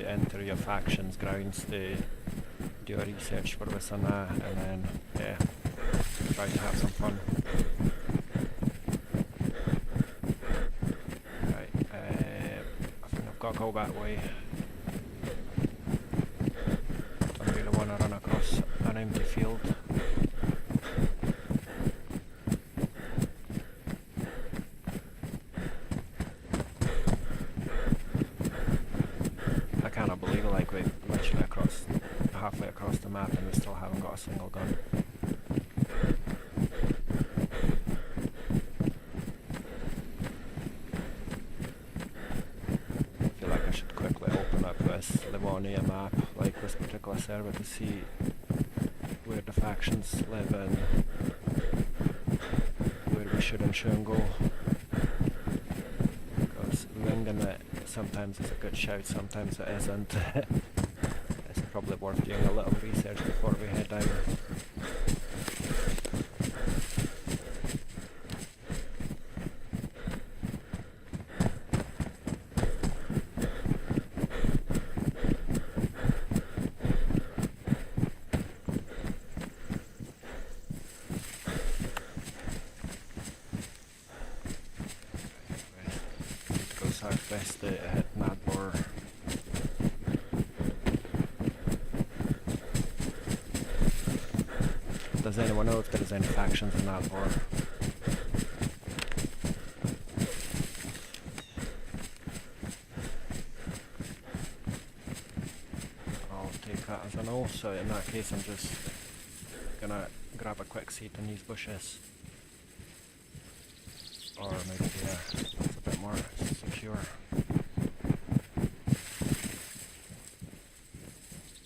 to enter your faction's grounds to do a research for us on that, and then yeah, try to have some fun. Right, I think I've got to go that way. Don't really want to run across an empty field. I cannot believe it, like we're literally halfway across the map and we still haven't got a single gun. I feel like I should quickly open up this Livonia map, like this particular server, to see where the factions live and where we should and shouldn't go. Because ringing it sometimes is a good shout, sometimes it isn't. It's probably worth doing a little research before we head down. Southwest to hit Nadbor. Does anyone know if there's any factions in Nadbor? I'll take that as a no, so in that case I'm just gonna grab a quick seat in these bushes. Or maybe there, it's a bit more secure.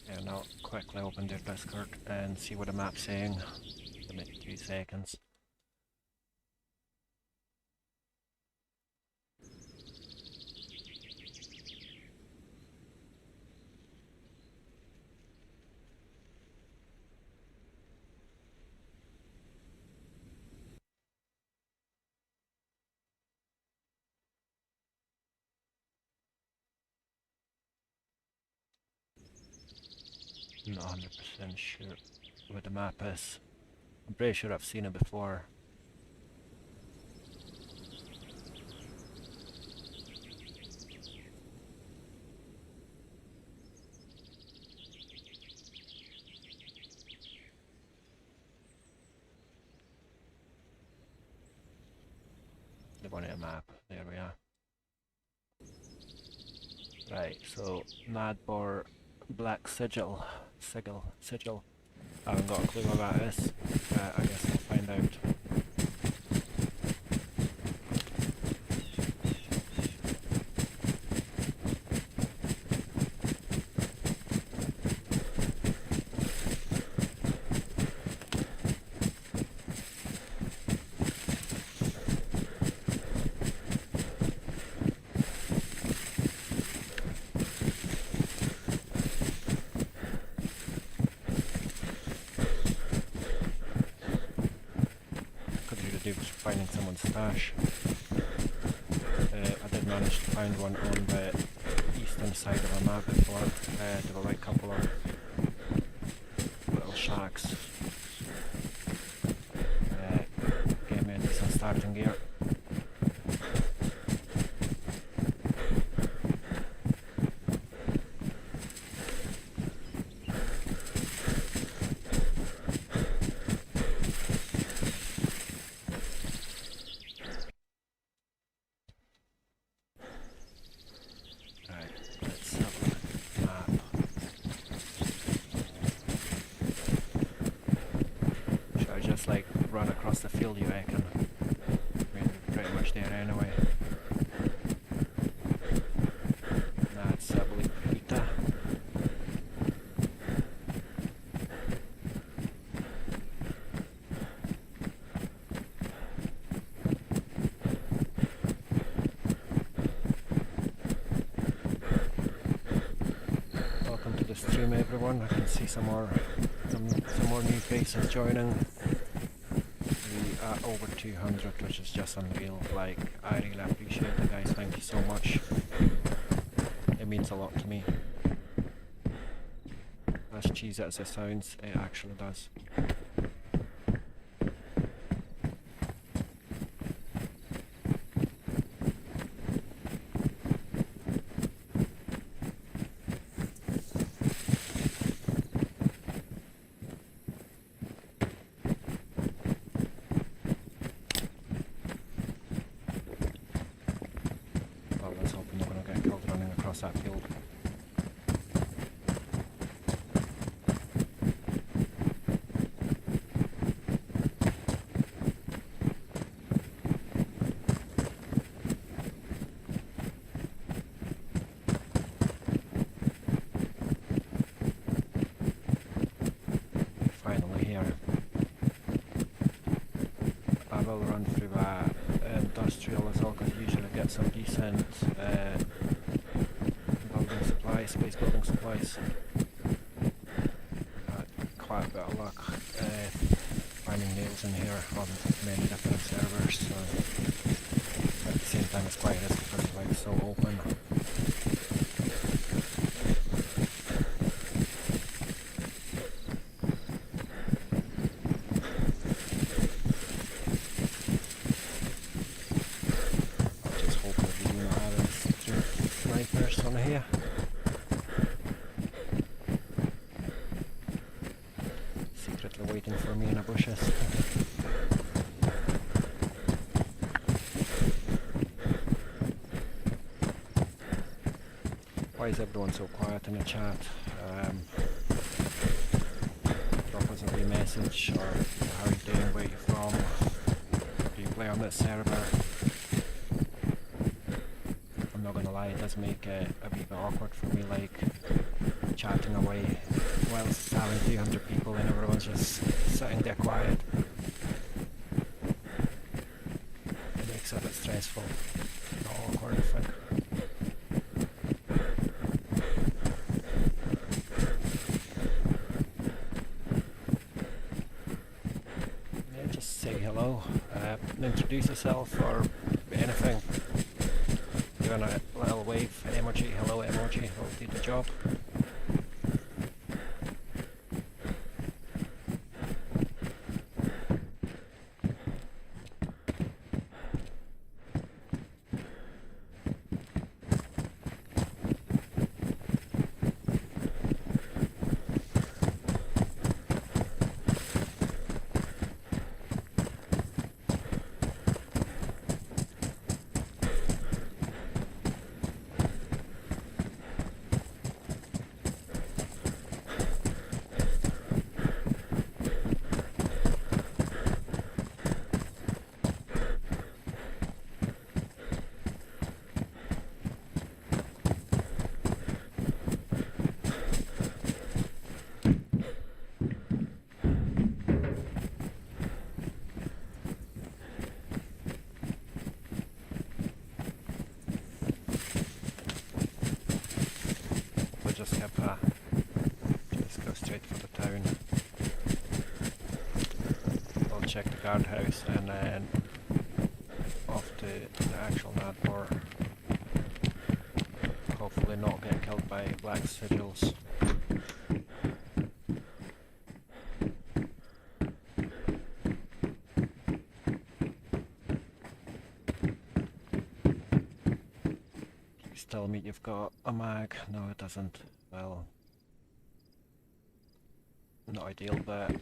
Yeah, now quickly open their Discord and see what the map's saying. Give me 2 seconds. Not 100% sure where the map is. I'm pretty sure I've seen it before. Livonia map, there we are. Right, so Nadbor Black Sigil. I haven't got a clue what that is. I guess I'll find out. Finding someone's stash. I did manage to find one on the eastern side of the map before. There were like a couple of little shacks. Gave me a decent starting gear. Like run across the field, you reckon? We're pretty much there anyway. That's I believe Pita. Welcome to the stream, everyone. I can see some more new faces joining. Over 200, which is just unreal. Like, I really appreciate it, guys. Thank you so much. It means a lot to me. as cheesy as it sounds, it actually does. Well, let's hope we're not going to get killed running across that field. Finally here. I will run through industrial as well, because you usually get some decent building supplies, space building supplies. Quite a bit of luck finding nails in here on many different servers, so at the same time it's quite risky because it's like so open. Here. Secretly waiting for me in the bushes. Why is everyone so quiet in the chat? Drop us a wee message, or how are you doing, where are you from, do you play on this server? I'm not gonna lie, it does make it a wee bit awkward for me, like chatting away whilst having 300 people and everyone's just sitting there quiet. It makes it a bit stressful, not awkward, I think. Yeah, just say hello, introduce yourself or anything. Doing a little wave emoji, hello emoji, will do the job. Just go straight for the town. I'll check the guardhouse and then off to the actual Nadmor. Hopefully not get killed by black sigils. Please tell me you've got a mag. No, it doesn't. Well, not ideal, but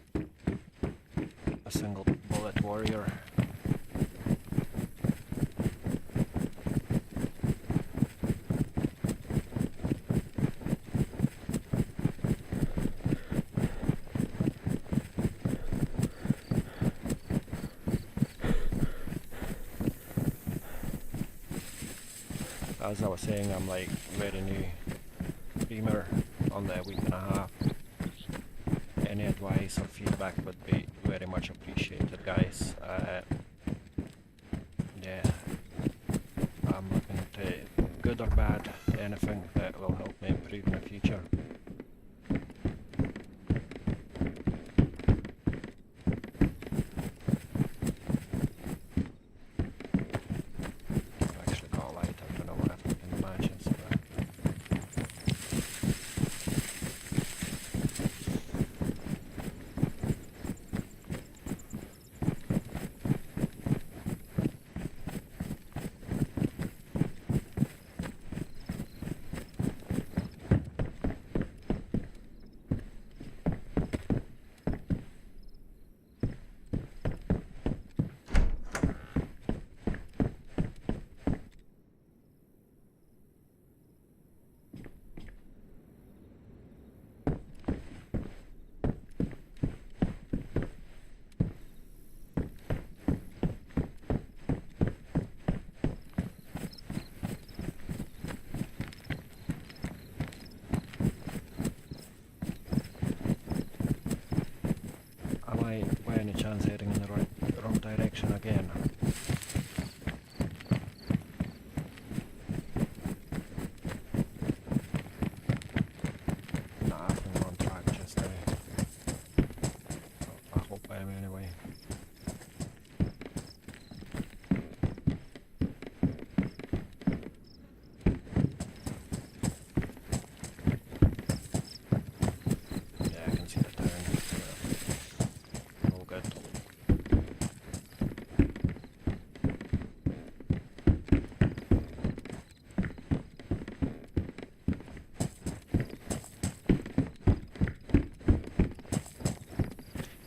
a single bullet warrior. As I was saying, I'm like very new streamer on the week and a half. Any advice or feedback would be very much appreciated, guys. Yeah, I'm looking to good or bad, anything that will help me improve in the future. chance heading in the wrong direction again. Nah, I think we're on track just now. I hope I am anyway.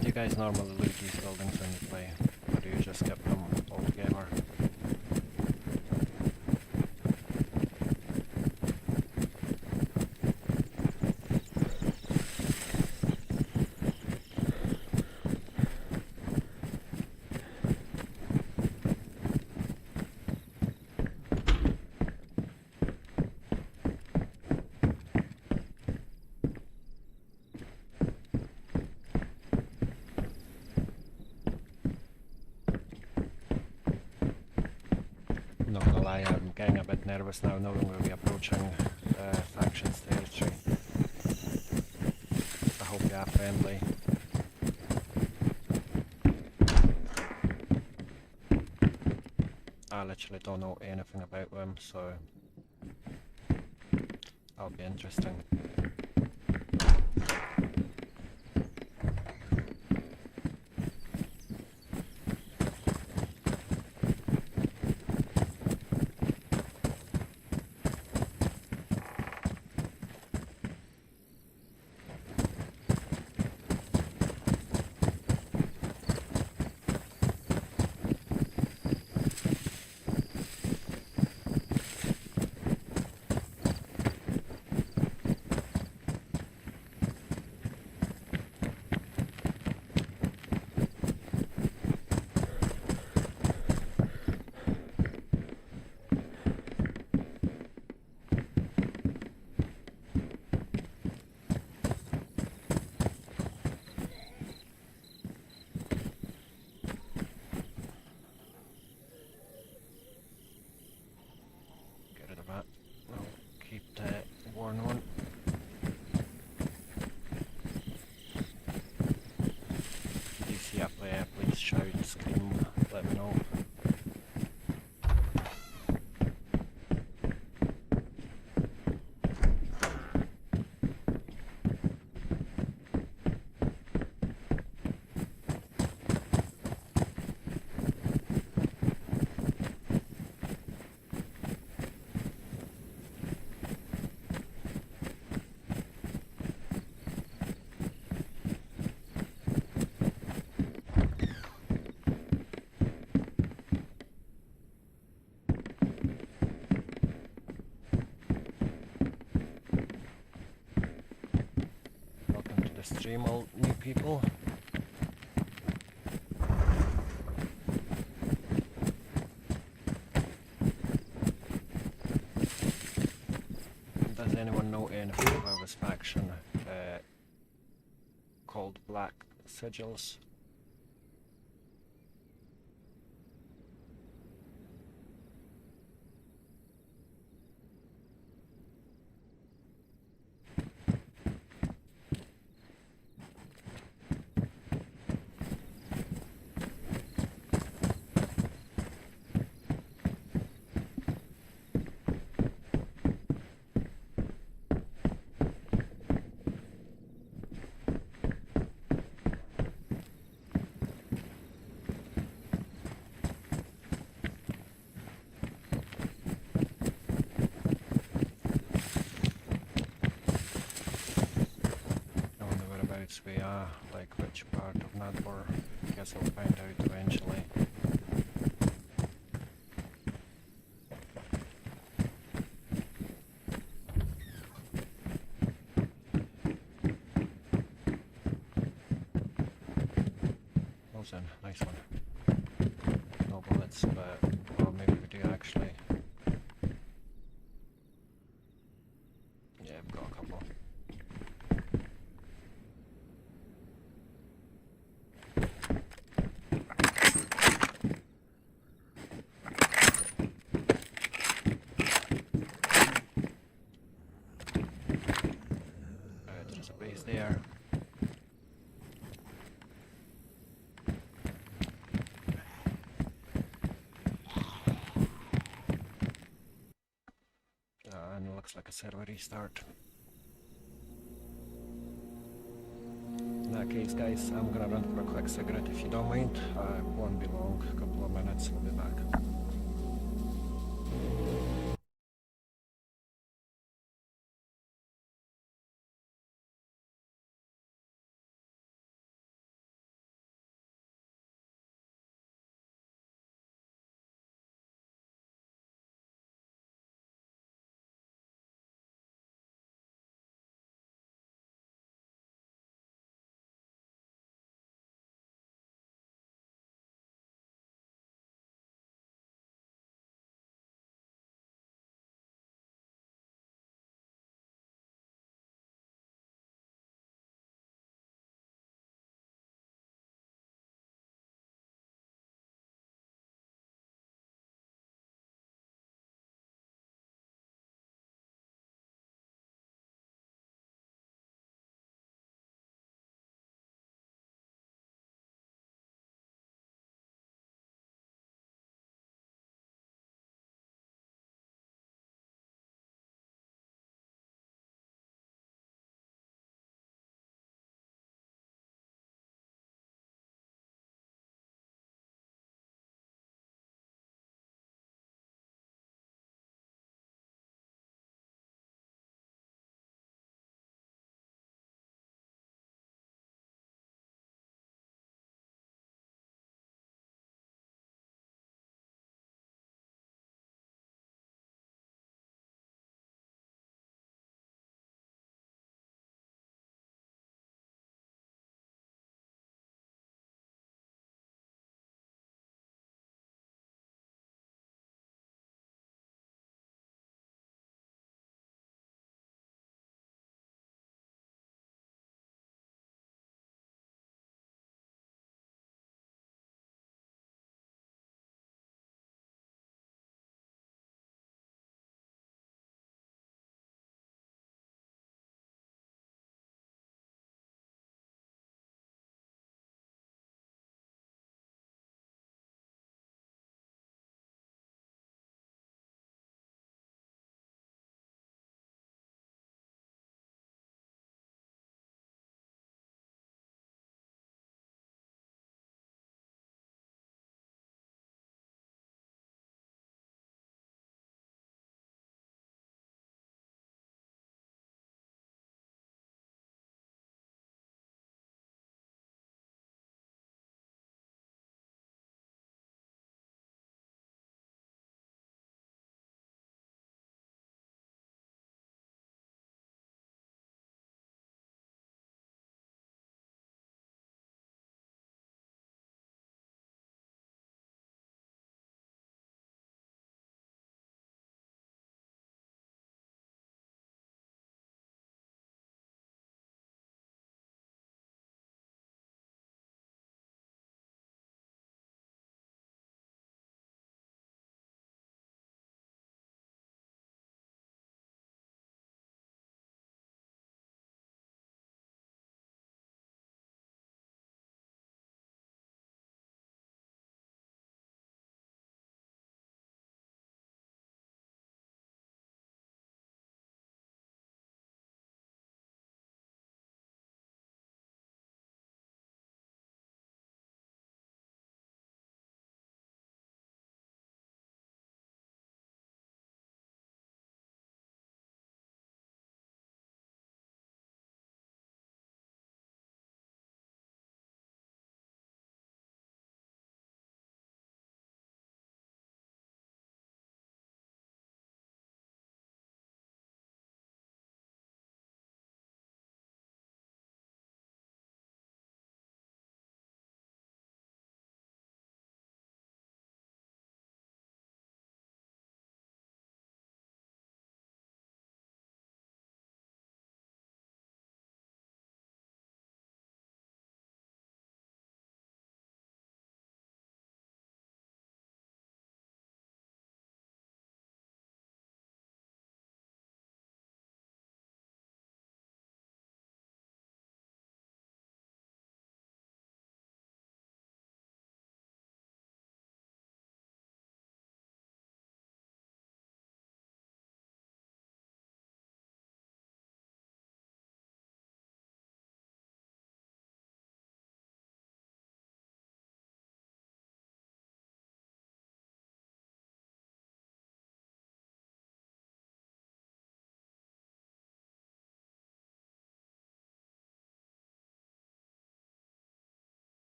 Do you guys normally loot these buildings when you play, or do you just skip them altogether? Not gonna lie, I'm getting a bit nervous now knowing we'll be approaching factions territory. I hope you are friendly. I literally don't know anything about them, so that'll be interesting. Please shout, scream, let me know. Stream, all new people. Does anyone know anything about this faction called Black Sigils? We are, like which part of Nadbor. I guess I'll find out eventually. Awesome, nice one. No bullets, but or maybe we do actually. Yeah, I've got a couple. almost there. And it looks like a server restart. In that case, guys, I'm gonna run for a quick cigarette if you don't mind. It won't be long, a couple of minutes, we'll be back.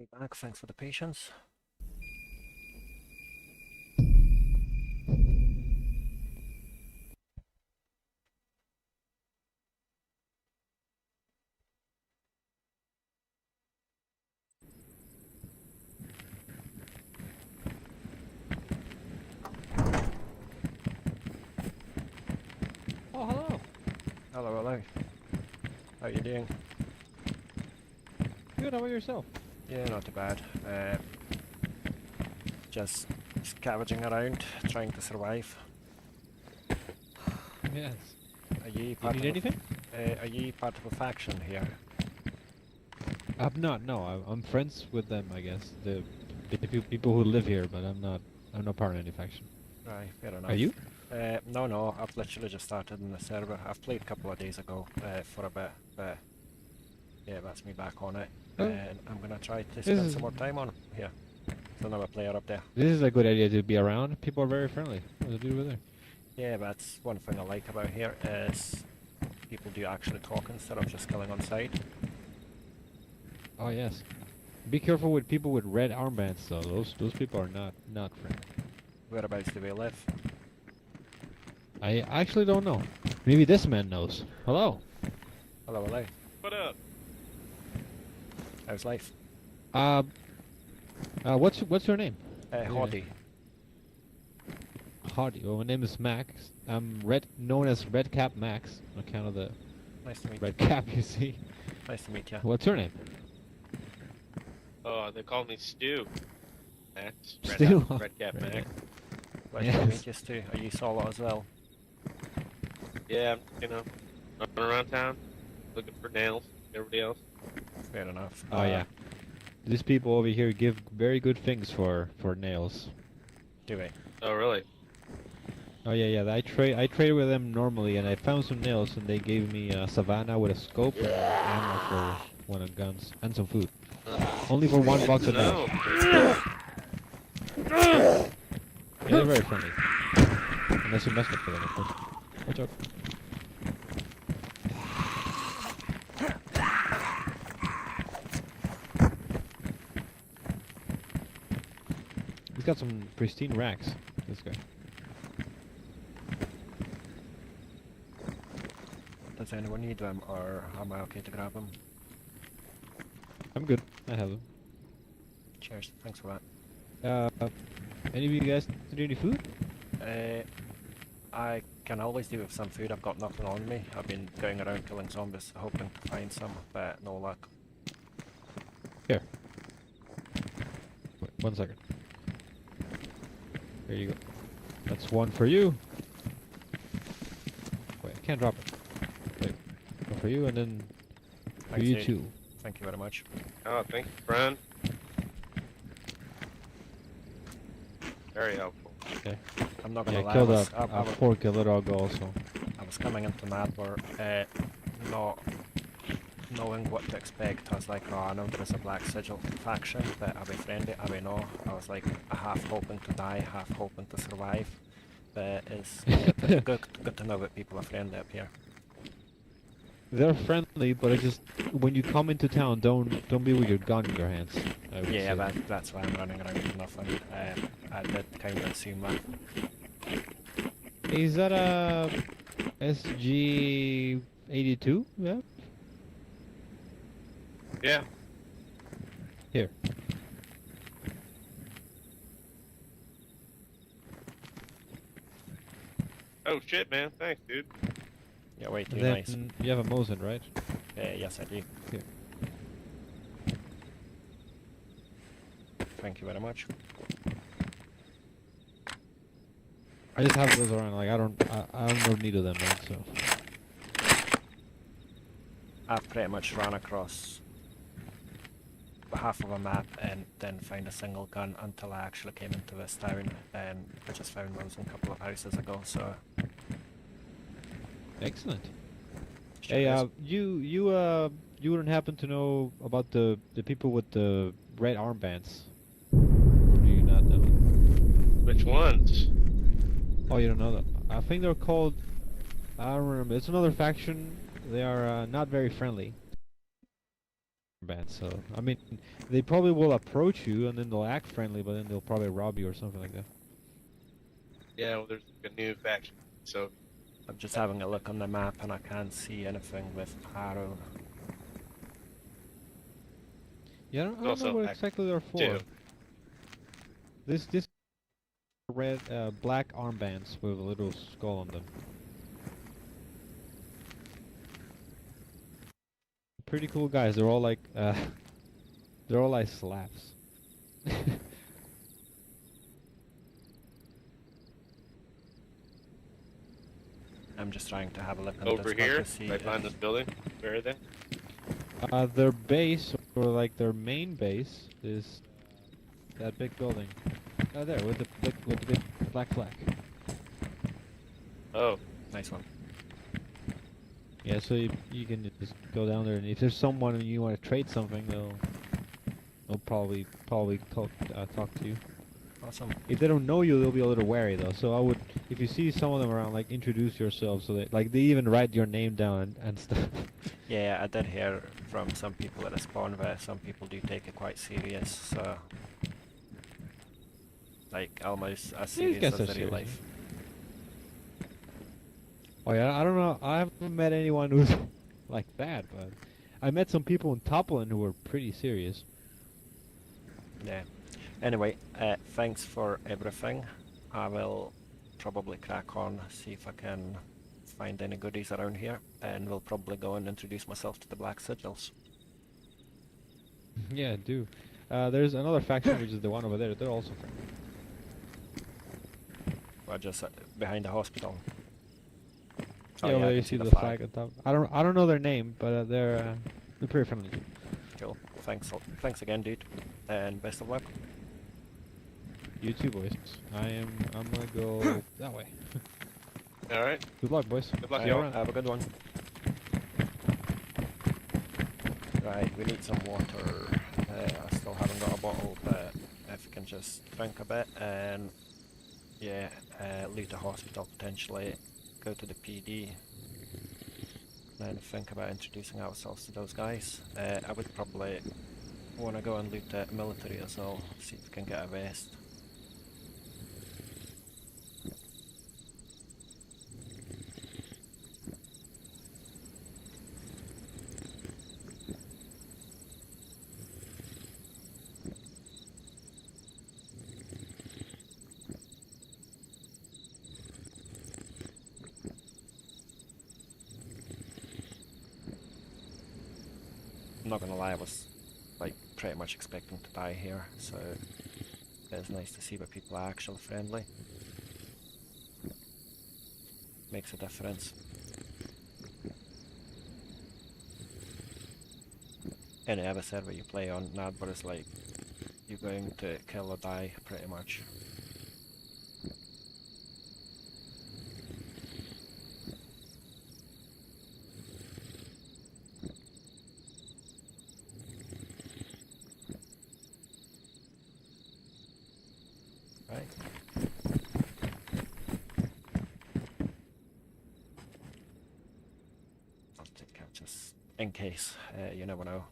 Be back. Thanks for the patience.
Oh, hello.
Hello, hello. How you doing?
Good, how about yourself?
Yeah, not too bad. Just scavenging around, trying to survive.
Yes.
Are you
You
part
need
of
anything?
are you part of a faction here?
I'm not, no. I'm friends with them, I guess. The people who live here, but I'm not part of any faction.
Right, fair enough.
Are you?
No, I've literally just started in the server. I've played a couple of days ago for a bit, but yeah, that's me back on it.
Oh.
And I'm gonna try to
This
spend
is
some more time on here. There's another player up there.
this is a good idea to be around. People are very friendly. What's the dude over there?
Yeah, that's one thing I like about here is people do actually talk instead of just killing on sight.
Oh yes. Be careful with people with red armbands though. Those people are not friendly.
Whereabouts do they live?
I actually don't know. Maybe this man knows. Hello.
Hello, hello.
What up?
How's life?
What's your name?
Hoddy.
Howdy. Well, my name is Max. I'm known as Red Cap Max on account of the
Nice to meet
red
you.
cap you see.
Nice to meet you.
What's your name?
Oh, they call me Stu. Max.
Stu?
Red Cap
Red
Max.
Pleasure to
Yes.
meet you, Stu. Are you solo as well?
Yeah, running around town, looking for nails. Everybody else.
Fair enough.
Oh yeah. These people over here give very good things for nails.
Do we?
Oh, really?
Oh yeah. I trade with them normally, and I found some nails, and they gave me a savannah with a scope and ammo for one of guns and some food. Only for $1 a nail.
No.
Yeah, they're very friendly. Unless you mess with them, of course. Watch out. He's got some pristine racks, this guy.
Does anyone need them, or am I okay to grab them?
I'm good. I have them.
Cheers. Thanks for that.
Any of you guys need any food?
I can always do with some food. I've got nothing on me. I've been going around killing zombies, hoping to find some, but no luck.
Here. Wait, 1 second. Here you go. That's one for you. Wait, I can't drop it. Wait, one for you, and then for
Thanks,
you
dude.
too.
Thank you very much.
Oh, thank you, friend. Very helpful.
Okay.
I'm not gonna
Yeah,
lie.
killed
I
a pork a little ago also.
was coming into Madwar, not knowing what to expect. I was like, oh, I know there's a Black Sigil faction, but I'll be friendly, I'll be no. I was like, half hoping to die, half hoping to survive. But it's good to know that people are friendly up here.
They're friendly, but I just when you come into town, don't be with your gun in your hands. I would
Yeah,
say.
that's why I'm running around with nothing. I did kind of assume that.
Is that a SG-82? Yeah.
Yeah.
Here.
Oh shit, man. Thanks, dude.
Yeah, way too
Then
nice.
you have a Mosin, right?
Yes, I do.
Here.
Thank you very much.
I just have those around. Like I don't know need of them, man. So.
I've pretty much run across half of a map and then found a single gun until I actually came into this town, and I just found those in a couple of houses ago, so...
Excellent.
Cheers.
Hey, you wouldn't happen to know about the people with the red armbands? Or do you not know?
Which ones?
Oh, you don't know that? I think they're called. I don't remember. It's another faction. They are not very friendly. armband. So I mean, they probably will approach you and then they'll act friendly, but then they'll probably rob you or something like that.
Yeah, well, there's like a new faction, so
I'm just having a look on the map and I can't see anything with arrow.
Yeah, I don't
also
know what
act
exactly they're for.
too.
This red, black armbands with a little skull on them. Pretty cool guys. They're all like, they're all like Slavs.
I'm just trying to have a look on
Over
Discord
here,
to see
right behind
if-
this building. Where are they?
Their base, or like their main base, is that big building. There, with the big black flag.
Oh,
Nice one.
Yeah, so you can just go down there, and if there's someone and you want to trade something, they'll probably talk to you.
Awesome.
If they don't know you, they'll be a little wary though. So I would, if you see some of them around, like introduce yourself, so that like they even write your name down and stuff.
Yeah, I did hear from some people at the spawn where some people do take it quite serious, so like almost as serious
guys
as
are
the real
serious,
life.
Oh yeah, I don't know. I haven't met anyone who's like that, but I met some people in Toplin who were pretty serious.
Yeah. Anyway, thanks for everything. I will probably crack on, see if I can find any goodies around here, and will probably go and introduce myself to the Black Sigils.
Yeah, do. There's another faction which is the one over there. They're also friendly.
Or just behind the hospital.
Yeah,
Oh,
over
I
there you
can
see
the
the
flag.
flag on top. I don't know their name, but they're pretty friendly.
Cool. Thanks again, dude, and best of luck.
You too, boys. I'm gonna go that way.
all right.
Good luck, boys.
Good luck,
See you
y'all.
around.
Have a good one. Right, we need some water. I still haven't got a bottle, but if we can just drink a bit and yeah, leave the hospital potentially, go to the PD, then think about introducing ourselves to those guys. I would probably want to go and loot the military as well, see if we can get a vest. I'm not gonna lie, I was like pretty much expecting to die here, so it's nice to see that people are actually friendly. Makes a difference. Any other server you play on, Nadbor is like you're going to kill or die pretty much. Right. I'll take out just in case, you never know.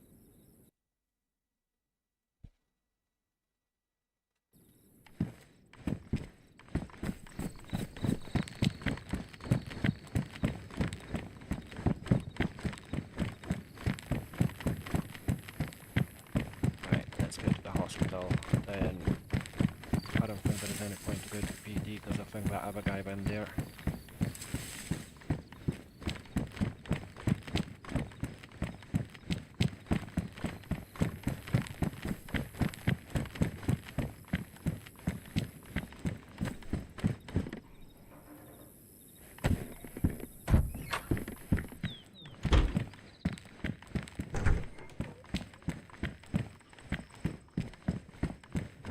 Right, let's go to the hospital, then I don't think there's any point to go to PD because I think that other guy went there.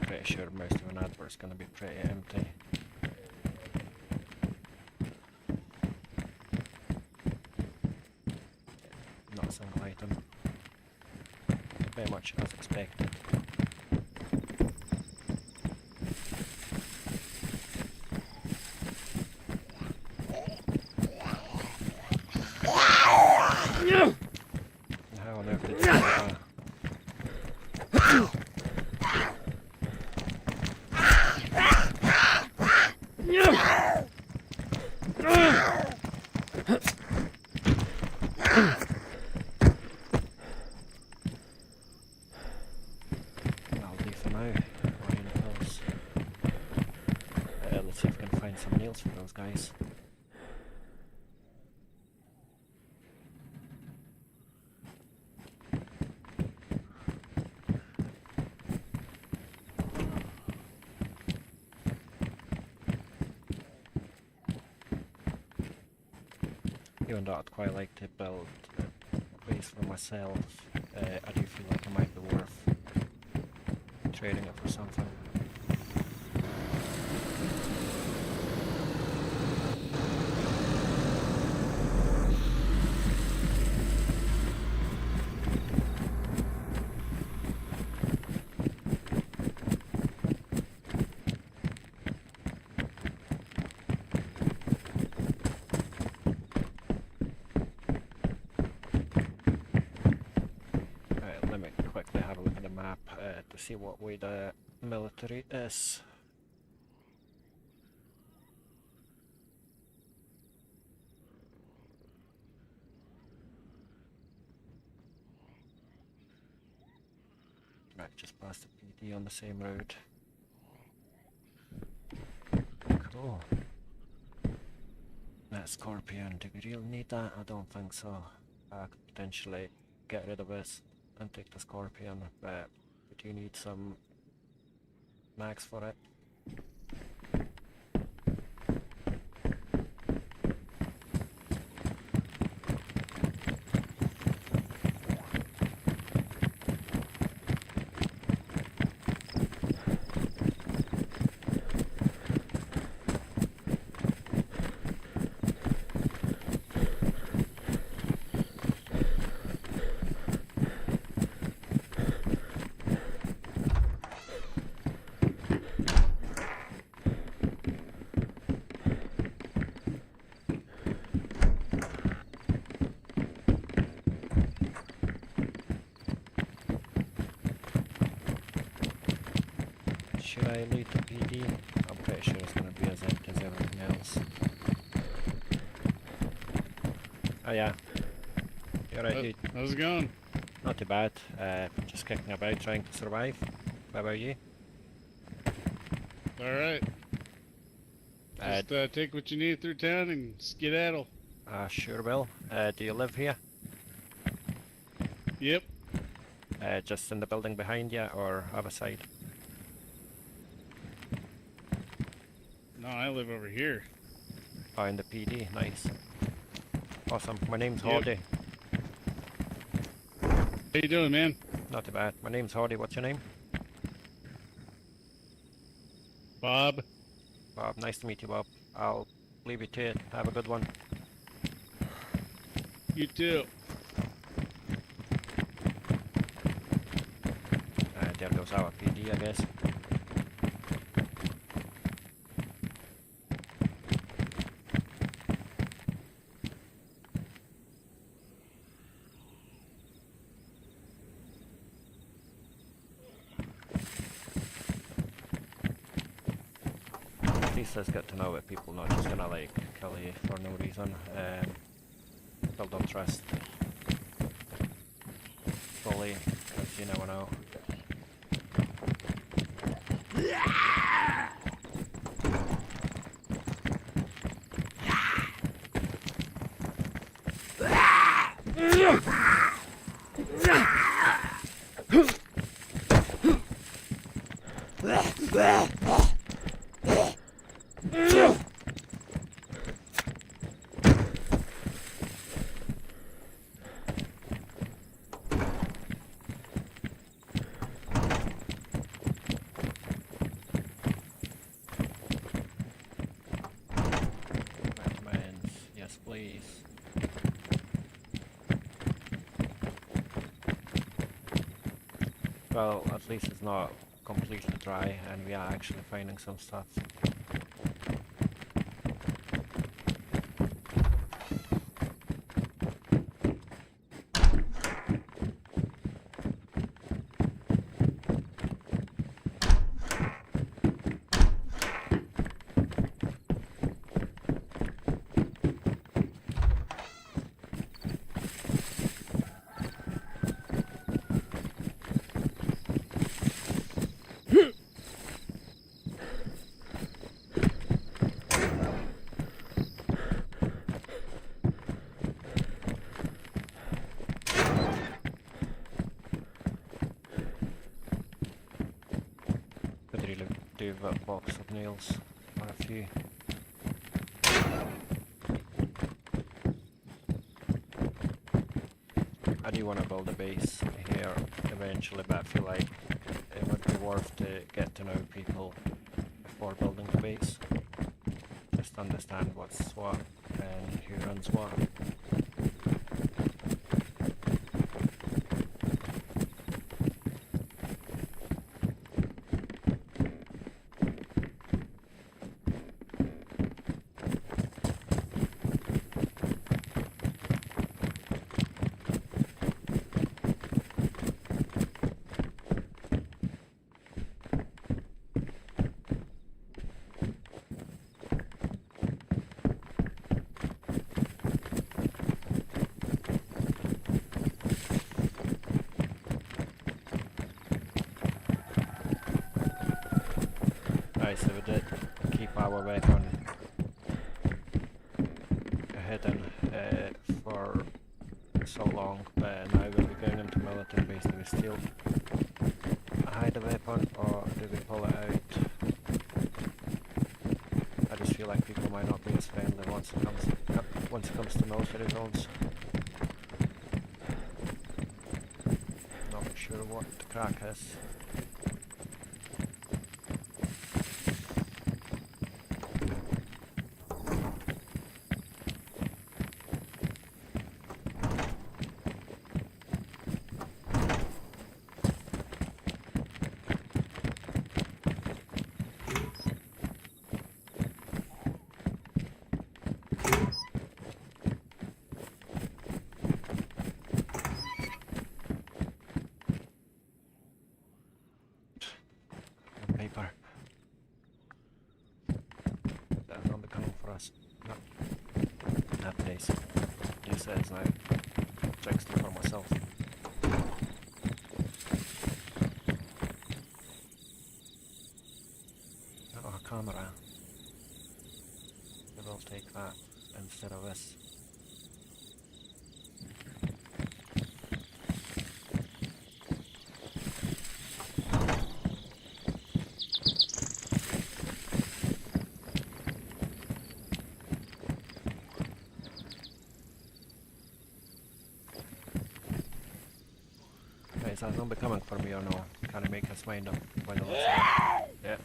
Pretty sure most of an advert's going to be pretty empty. Not a single item. Very much as expected. How on earth did you do that? some nails for those guys. Even though I'd quite like to build a place for myself, I do feel like it might be worth trading it for something. To see what way the military is. Right, just past the PD on the same road. Cool. That Scorpion, do we really need that? I don't think so. I could potentially get rid of this and take the Scorpion, but we do need some mags for it. Should I lead the PD? I'm pretty sure it's going to be as empty as everything else. Oh yeah. You're right, dude.
How's it going?
Not too bad. Just kicking about trying to survive. What about you?
Alright. Just take what you need through town and skedaddle.
Sure will. Do you live here?
Yep.
Just in the building behind you or other side?
No, I live over here.
Oh, in the PD. Nice. Awesome. My name's
Yep.
Hardy.
How you doing, man?
Not too bad. My name's Hardy. What's your name?
Bob.
Bob. Nice to meet you, Bob. I'll leave you to it. Have a good one.
You too.
There goes our PD, I guess. At least it's good to know that people not just gonna like kill you for no reason. Build up trust fully, because you never know. Recommends, yes please. Well, at least it's not completely dry and we are actually finding some stuff. about a box of nails, or a few. I do want to build a base here eventually, but I feel like it would be worth to get to know people before building the base. Just understand what's what and who runs what. Right, so we did keep our weapon hidden for so long, but now we'll be going into military base. Do we still hide the weapon or do we pull it out? I just feel like people might not be as friendly once it comes to military zones. Not sure what the crack is. Paper. That zombie coming for us. No. Happy days. You said it's now. Checks for myself. Oh, a camera. We will take that instead of this. Is that zombie coming for me or no? Can I make his mind up when I listen? Yeah.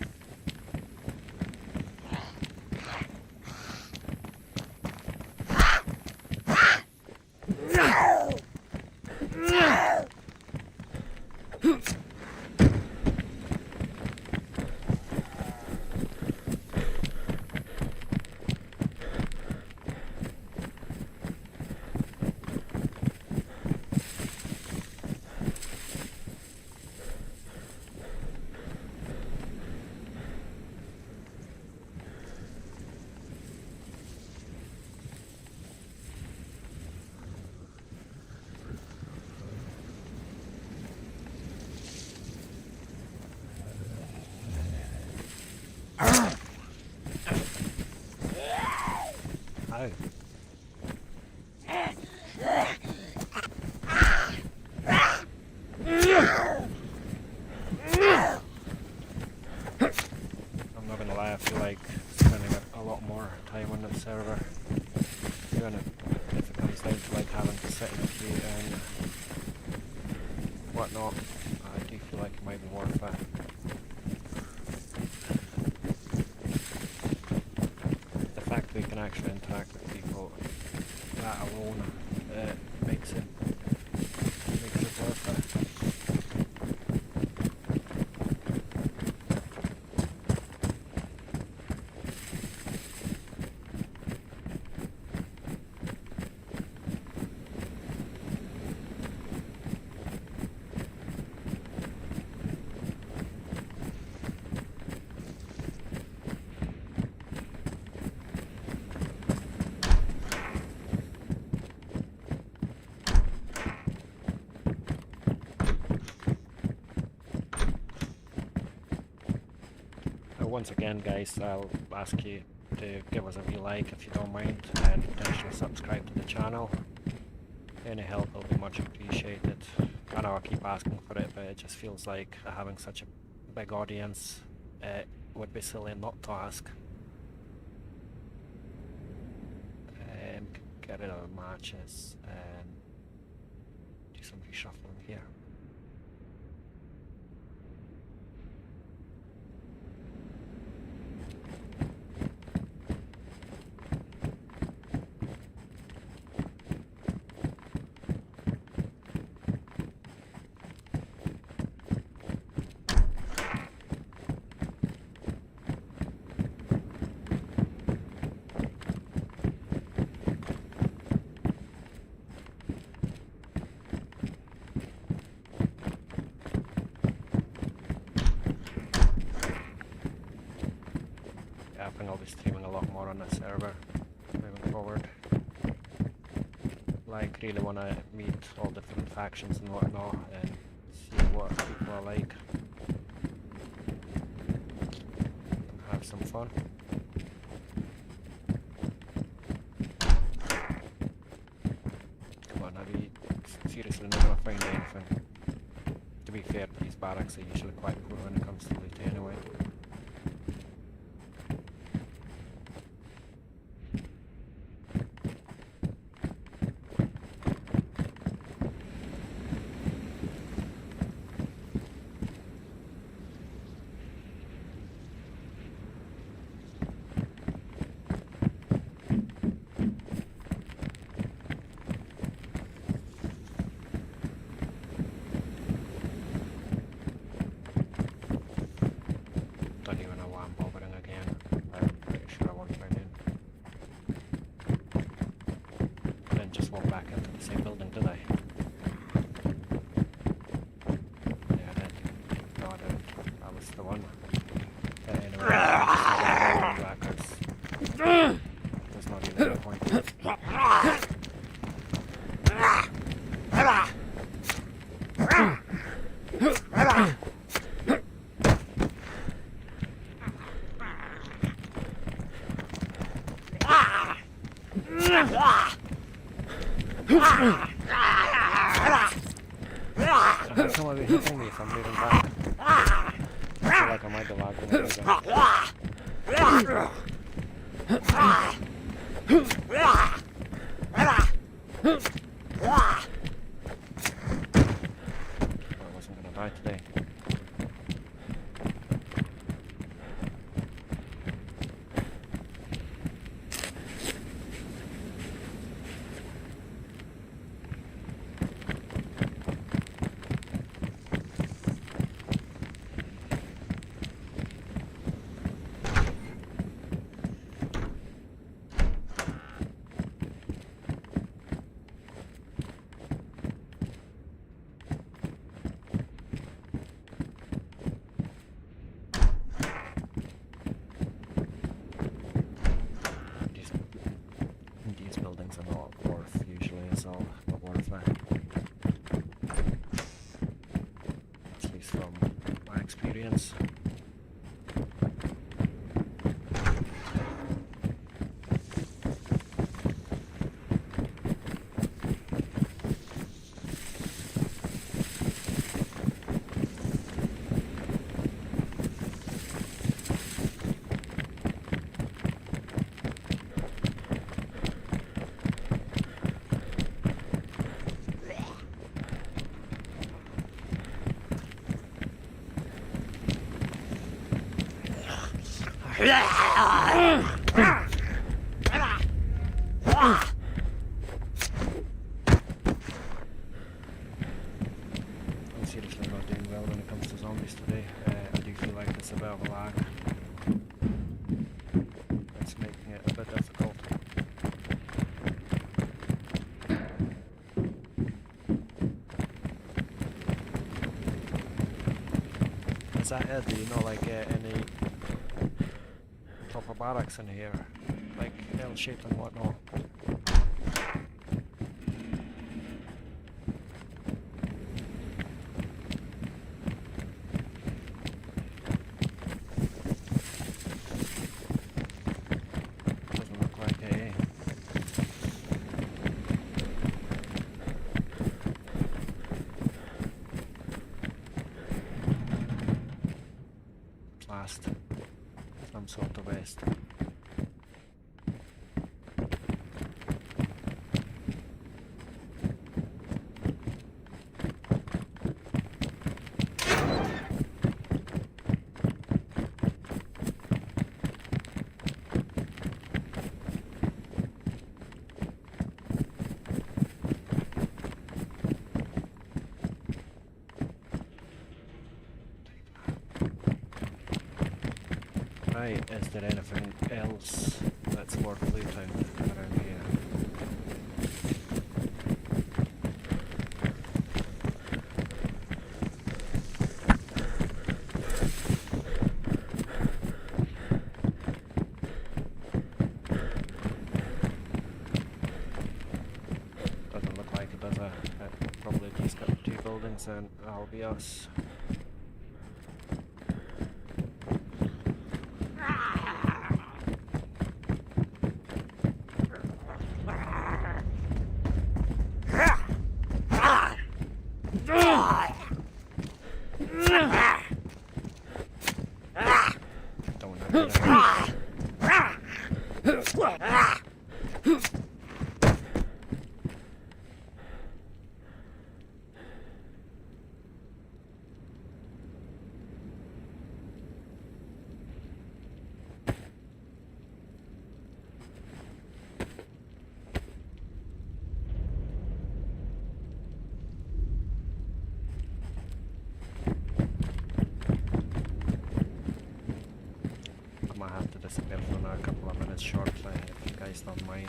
Ow. I'm not gonna lie, I feel like spending a lot more time on the server doing it if it comes down to like having to sit in a queue and whatnot. I do feel like it might be worth it. The fact we can actually interact with people, that alone makes it worth it. Once again guys, I'll ask you to give us a wee like if you don't mind, and potentially subscribe to the channel. Any help will be much appreciated. I know I keep asking for it, but it just feels like having such a big audience would be silly not to ask. Get rid of the matches and do some reshuffling here. I think I'll be streaming a lot more on this server moving forward. Like, really want to meet all different factions and whatnot and see what people are like and have some fun. Come on, are we seriously not gonna find anything? To be fair, these barracks are usually quite poor when it comes to loot anyway. Don't even know why I'm bothering again. I'm pretty sure I won't find in. I didn't just walk back into the same building, did I? Yeah, I did. No, I didn't. That was the one. Anyway, I'm just not going back because there's not even a point. How come are they hitting me if I'm moving back? I feel like I might be lagging a bit again. I wasn't gonna die today. These buildings are not worth usually as all, but worth it. At least from my experience. I'm seriously not doing well when it comes to zombies today. I do feel like it's a bit of a lag. It's making it a bit difficult. Is that it? Do you know like any proper barracks in here? Like L-shape and whatnot? Doesn't look like it, eh? Last. some sort of waste. Right, is there anything else that's worth looting around here? Doesn't look like it, does it? It probably just got 2 buildings and that'll be us. Don't have I might have to disappear for another couple of minutes shortly if you guys don't mind.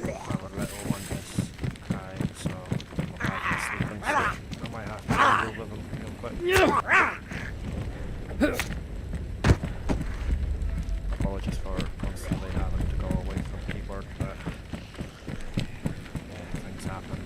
Our little one is crying, so I'm back sleeping, so I might have to deal with him real quick. Apologies for constantly having to go away from keyboard, but yeah, things happen.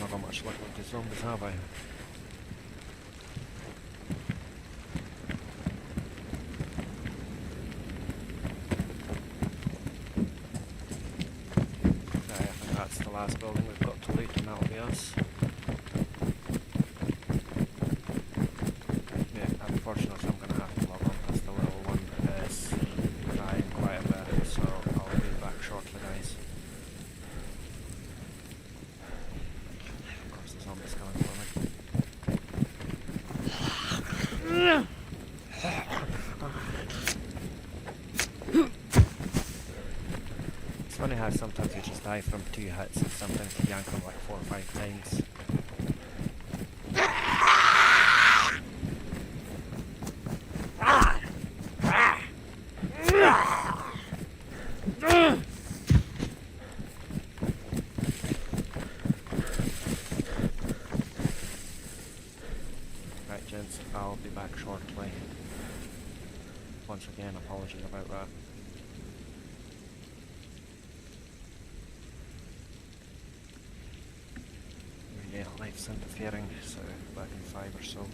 Not got much luck with the zombies, have I? Okay, I think that's the last building we've got to loot and that'll be us. Yeah, unfortunately I'm going to have to log on as the little one is crying quite a bit, so I'll be back shortly, guys. Of course the zombie's coming for me. It's funny how sometimes you just die from 2 hits and sometimes you yank them like 4 or 5 times. Right gents, I'll be back shortly. Once again, apologies about that. Yeah, life's interfering, so back in 5 or so.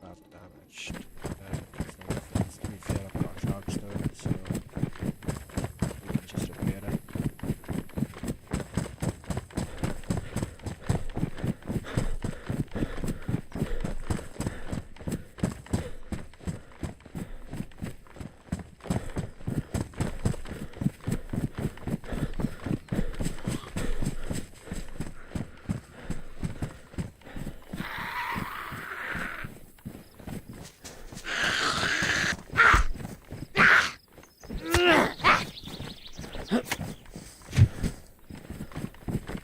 Rather damaged. So to be fair, I've got a charge though, so we can just repair it.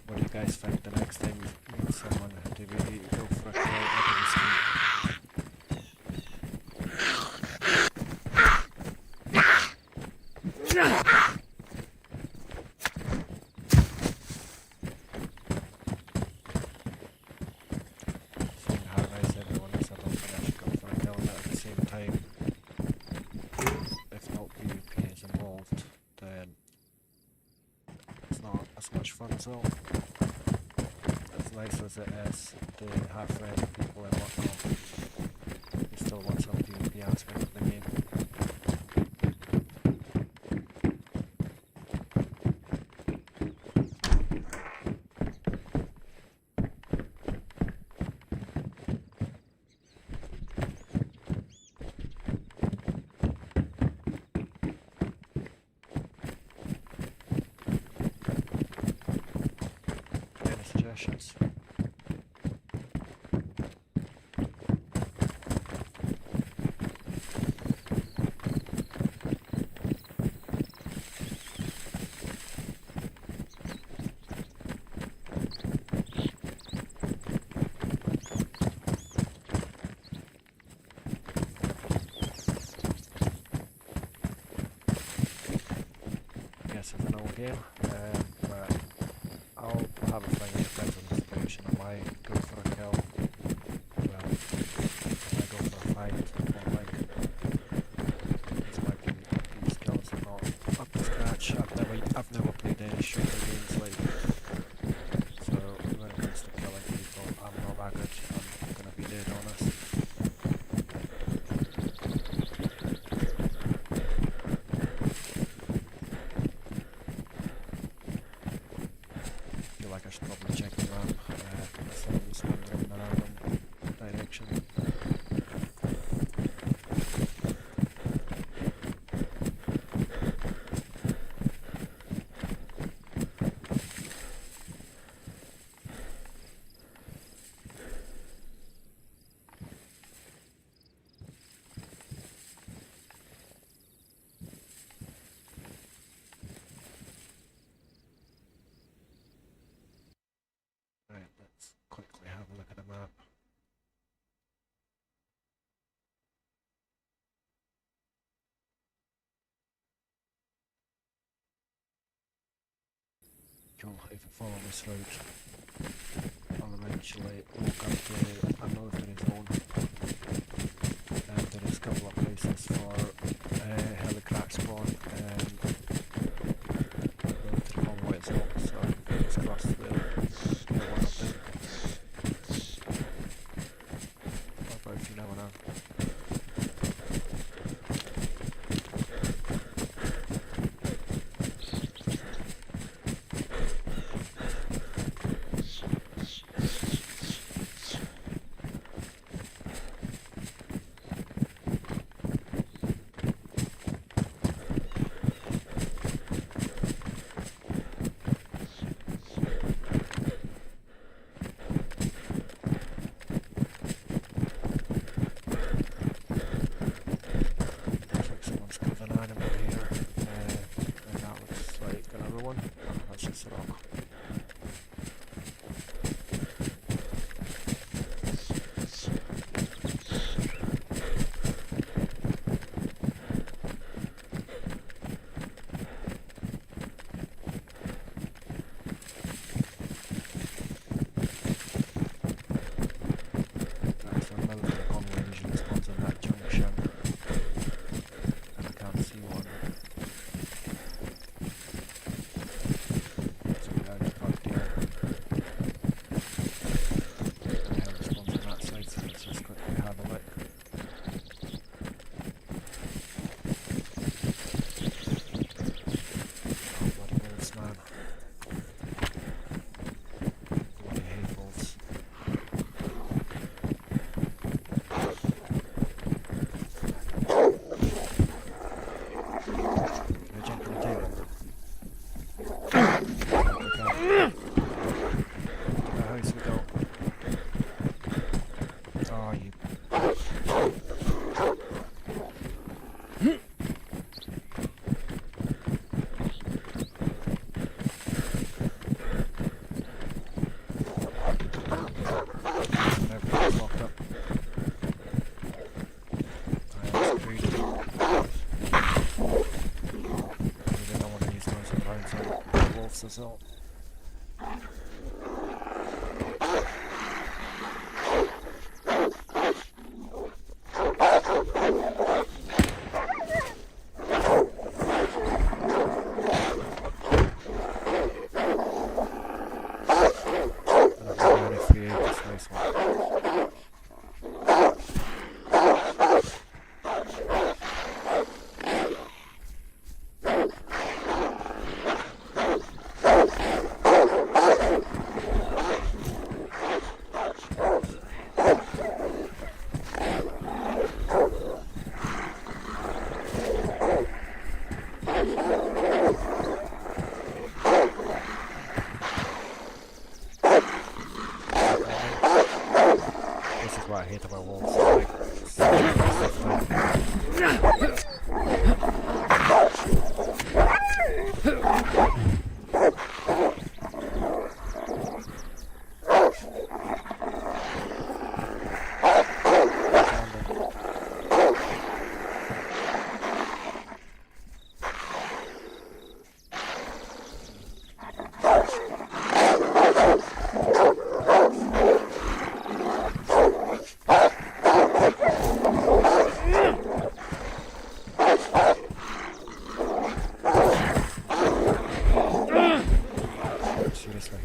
What do you guys think the next time you meet someone? Do we go for a kill or do we sleep? Seeing how nice everyone is, I don't think I should go for a kill, but at the same time, if not PvP is involved, then it's not as much fun as well. As nice as it is to have friendly people and whatnot, you still want some PvP aspect of the game. Any suggestions? Yes, it's an old game, but I'll have a thing, it depends on the situation. I might go for a kill, well, if I go for a fight, I like it's my PvP skills are not up to scratch. I've never played any shooter games like, so when it comes to killing people, I'm not that good, I'm gonna be dead honest. I feel like I should probably check the map, instead of just wandering in a random direction. Right, let's quickly have a look at the map. Cool, if you follow this route, I'll eventually walk up to a military zone. There is a couple of places for helicraft spawn and military convoy as well, so fingers crossed we'll get one up there. What about if you never know? across the rock. That's a military convoy usually spawns in that junction. And I can't see one. So we out to park there. The hell spawns on that side, so let's just quickly have a look. Oh, bloody wolves, man. Bloody hate wolves. Can I jump in the table? Okay. To the house we go. Oh, you. Everything's locked up. I am screwed. Really don't want to use those rounds on wolves as well. And I've already created this nice one. This is what I hate about wolves. It's like, seriously.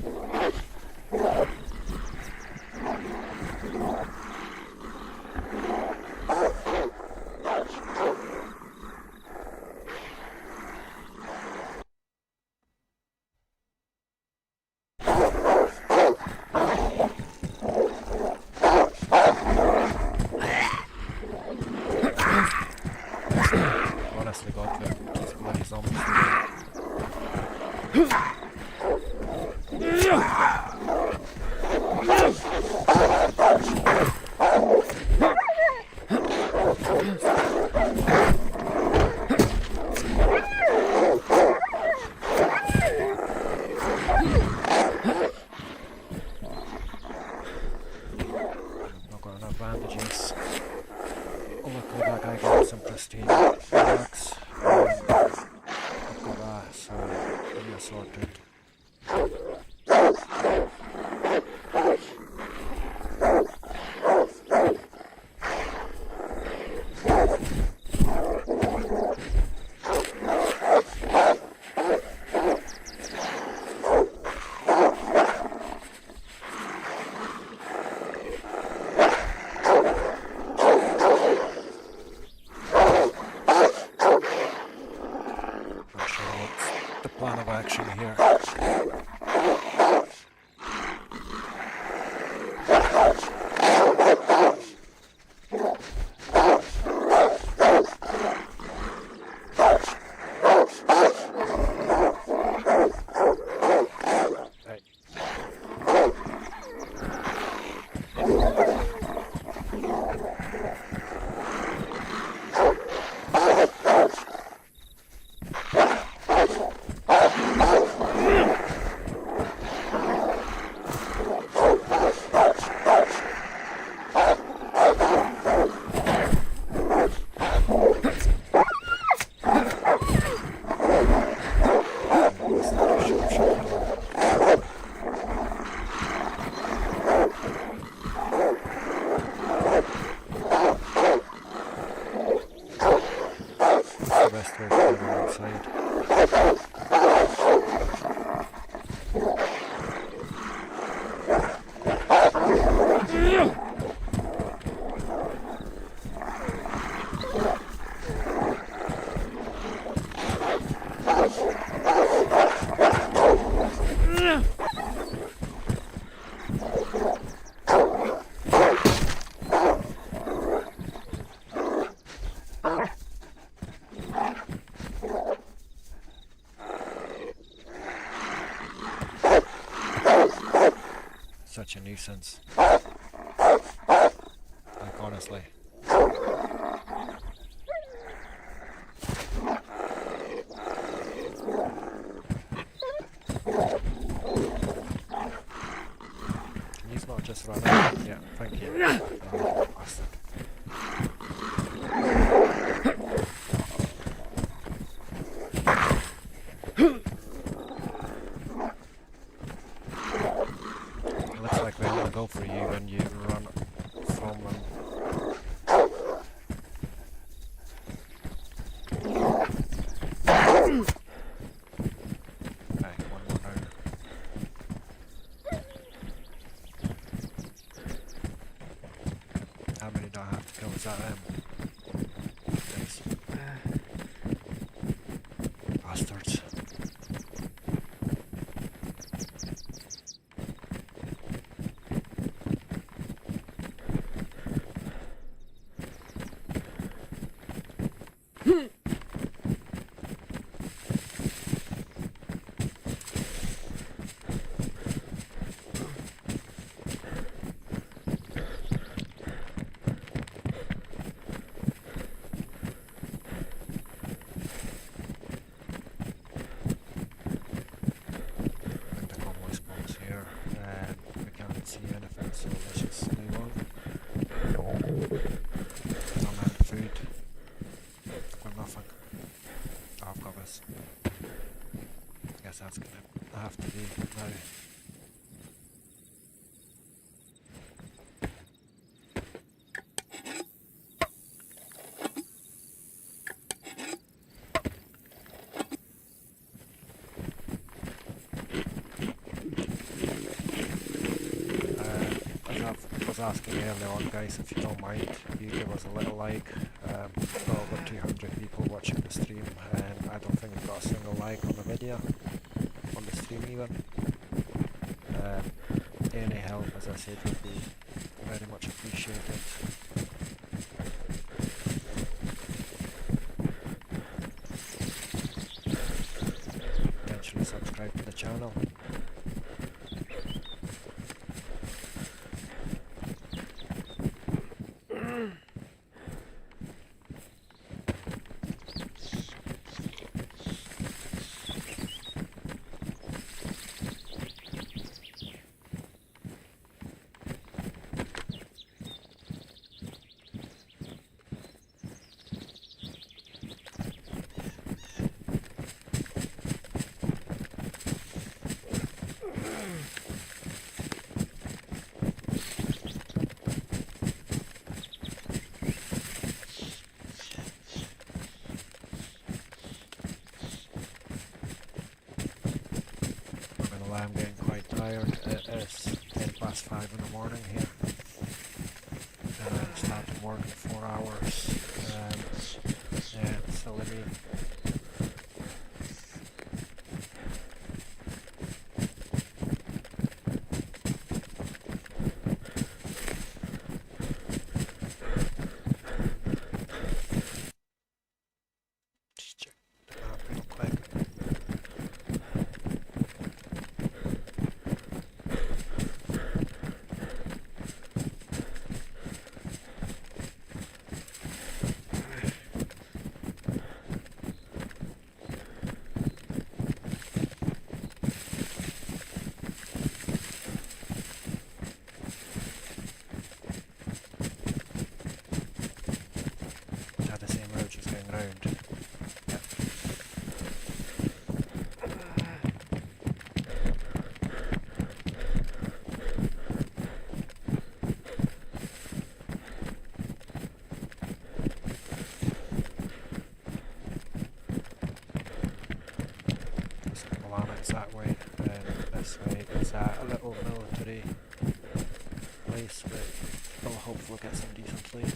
Honestly, God, these bloody zombies. Not got enough bandages. Oh, look at that guy got some pristine relax. I've got that, so I'm sorted. Not sure what's the plan of action here. Right. best way to get them inside. Such a nuisance. Like, honestly. Can you not just run out? Yeah, thank you. Oh, bastard. Looks like they only go for you when you run from them. Okay, one more down. How many do I have to kill? Is that them? These bastards. See anything, so let's just move on. I'm out of food. I've got nothing. Oh, I've got this. I guess that's gonna have to be now. I was asking earlier on, guys, if you don't mind, you give us a little like. We've got over 200 people watching the stream, and I don't think we've got a single like on the video, on the stream even. Any help, as I said, would be very much appreciated. Potentially subscribe to the channel. I'm getting quite tired. It is 5:10 in the morning here. And I'm starting work in 4 hours. Yeah, it's silly me. Just check the map real quick. it's that way, and this way is a little military place, but we'll hopefully get some decent loot.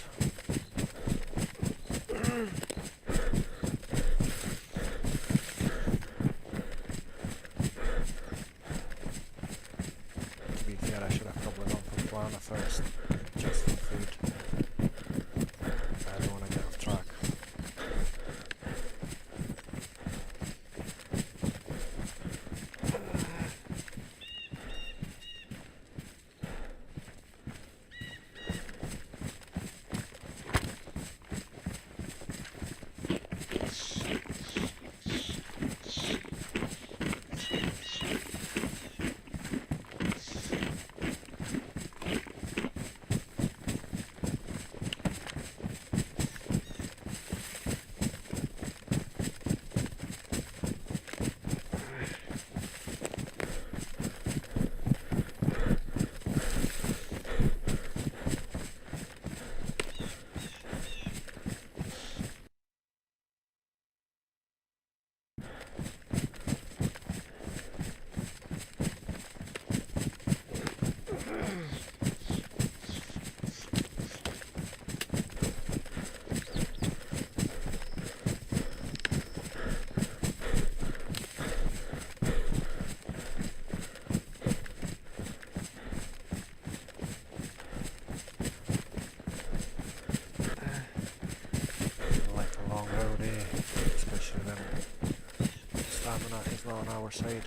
To be fair, I should have probably gone for Plana first, just for food. I don't want to get off track. On our side.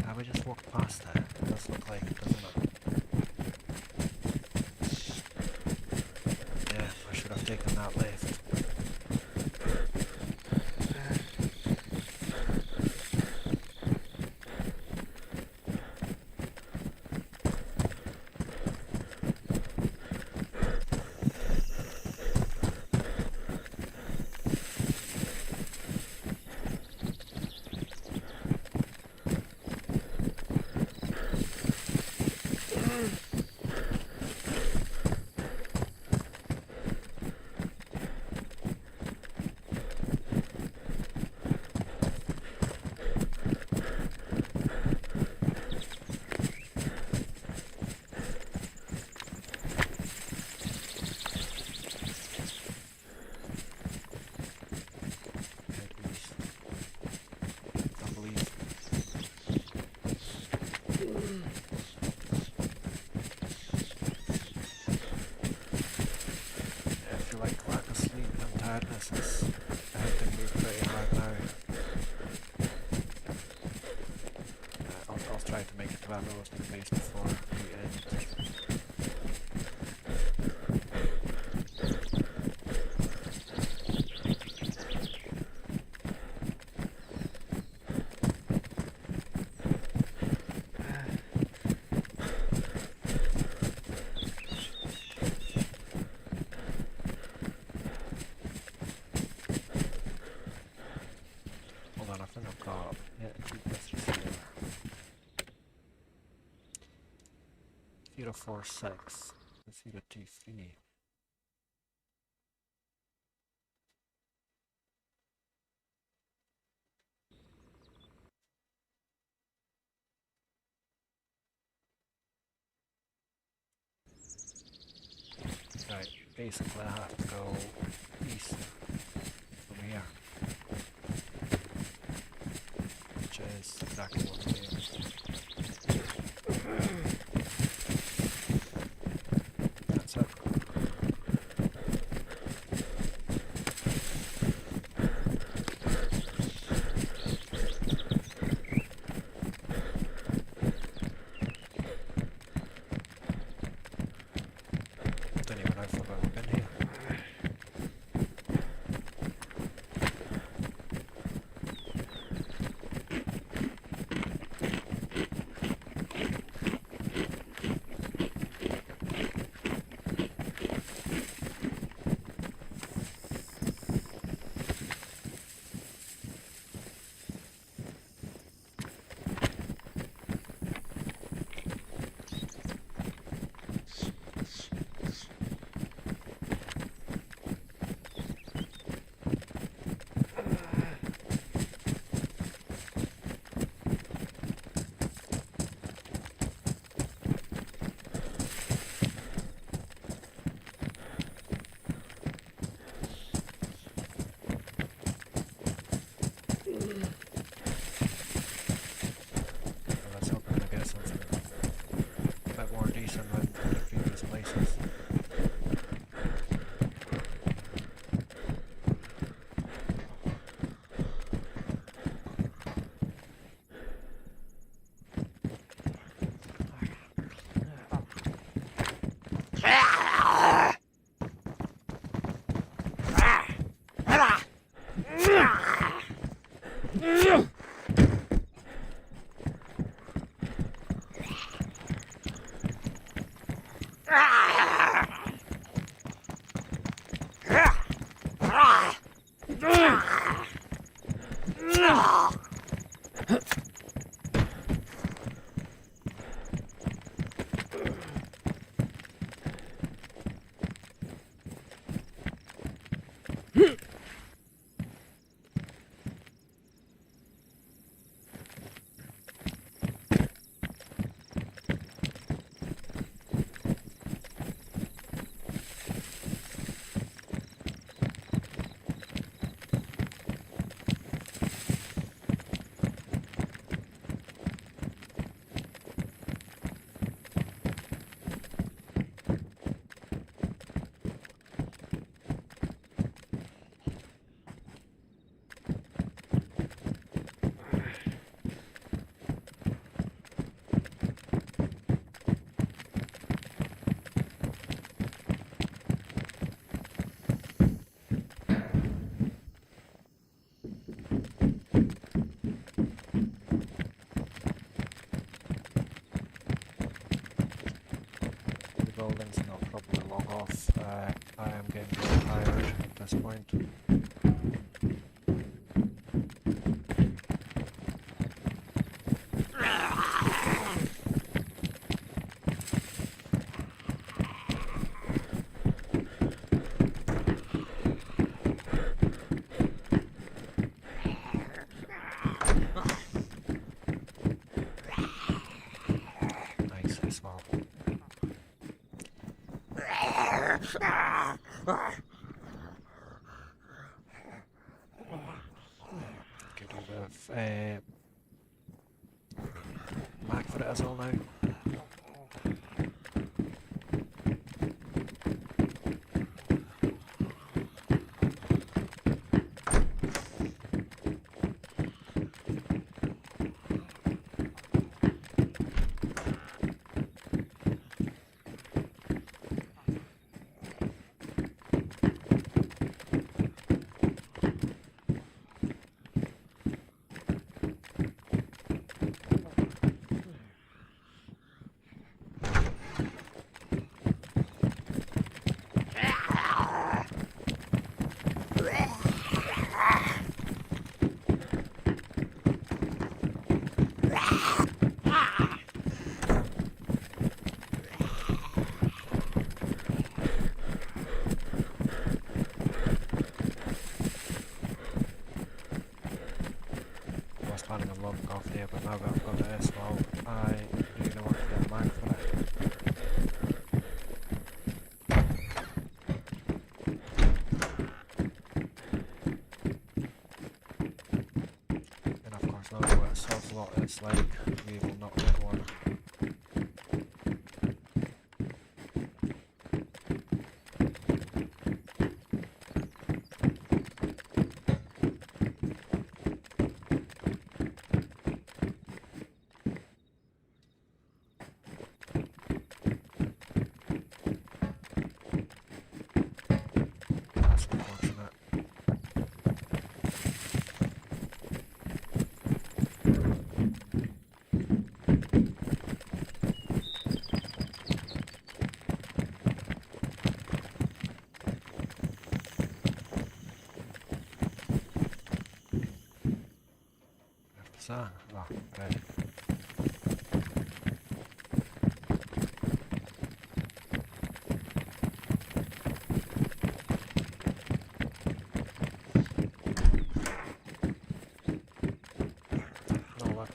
Have we just walked past that? It does look like it, doesn't it? Yeah, I should have taken that left. This is affecting me pretty hard now. I'll try to make it to that military base before we end. Zero 046 023. Right, basically I have to go east from here, which is exactly what I'm doing. That's it. Don't even know if I've ever been here. The buildings and I'll probably log off. I am getting very tired at this point. Nice as well. Get rid of Mac for it as well now. I was planning on logging off there, but now that I've got this, well, I really want to get a Mac for it. And of course, now what a soft lot is like, we will not get one. That's unfortunate. So, oh, okay. No luck.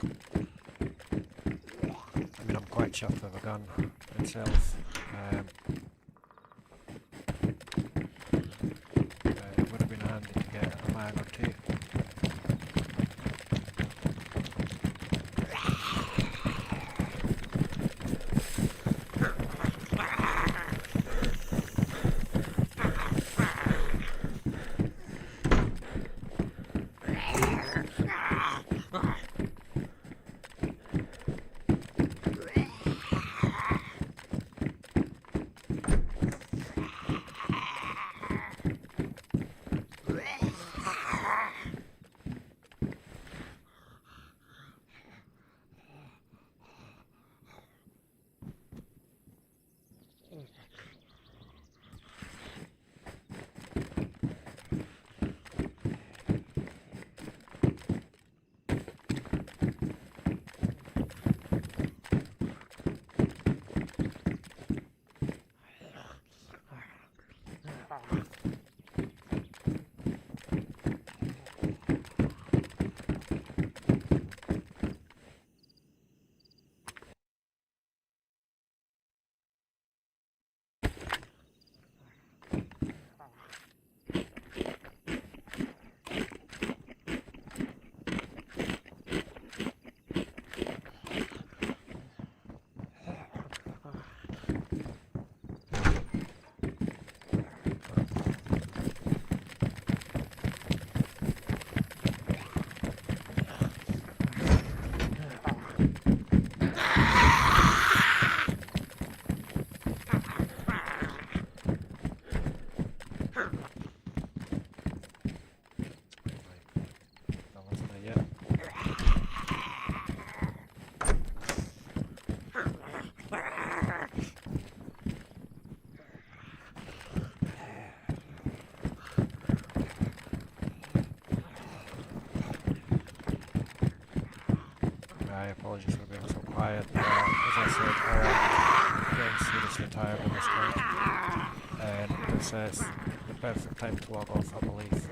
I mean, I'm quite chuffed with a gun itself. It would have been handy to get a mag or two. Yeah. I apologize for being so quiet. As I said, I am getting seriously tired of this point. And this is the perfect time to log off, I believe.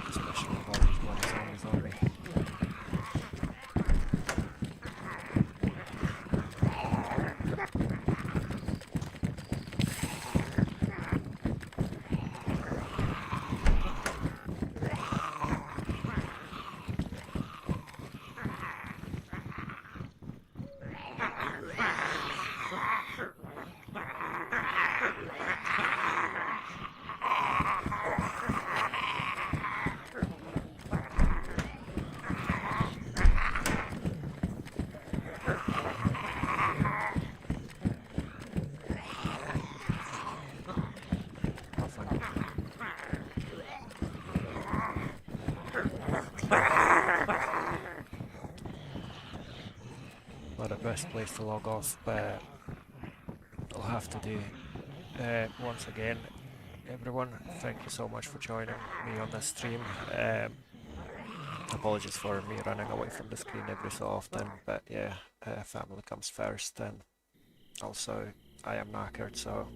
Especially with all these bloody zombies on me. Not the best place to log off, but I'll have to do. Once again, everyone, thank you so much for joining me on this stream. Apologies for me running away from the screen every so often, but yeah, family comes first, and also I am knackered, so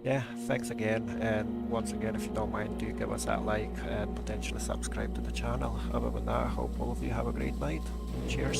yeah, thanks again, and once again, if you don't mind, do give us that like and potentially subscribe to the channel. Other than that, I hope all of you have a great night. Cheers.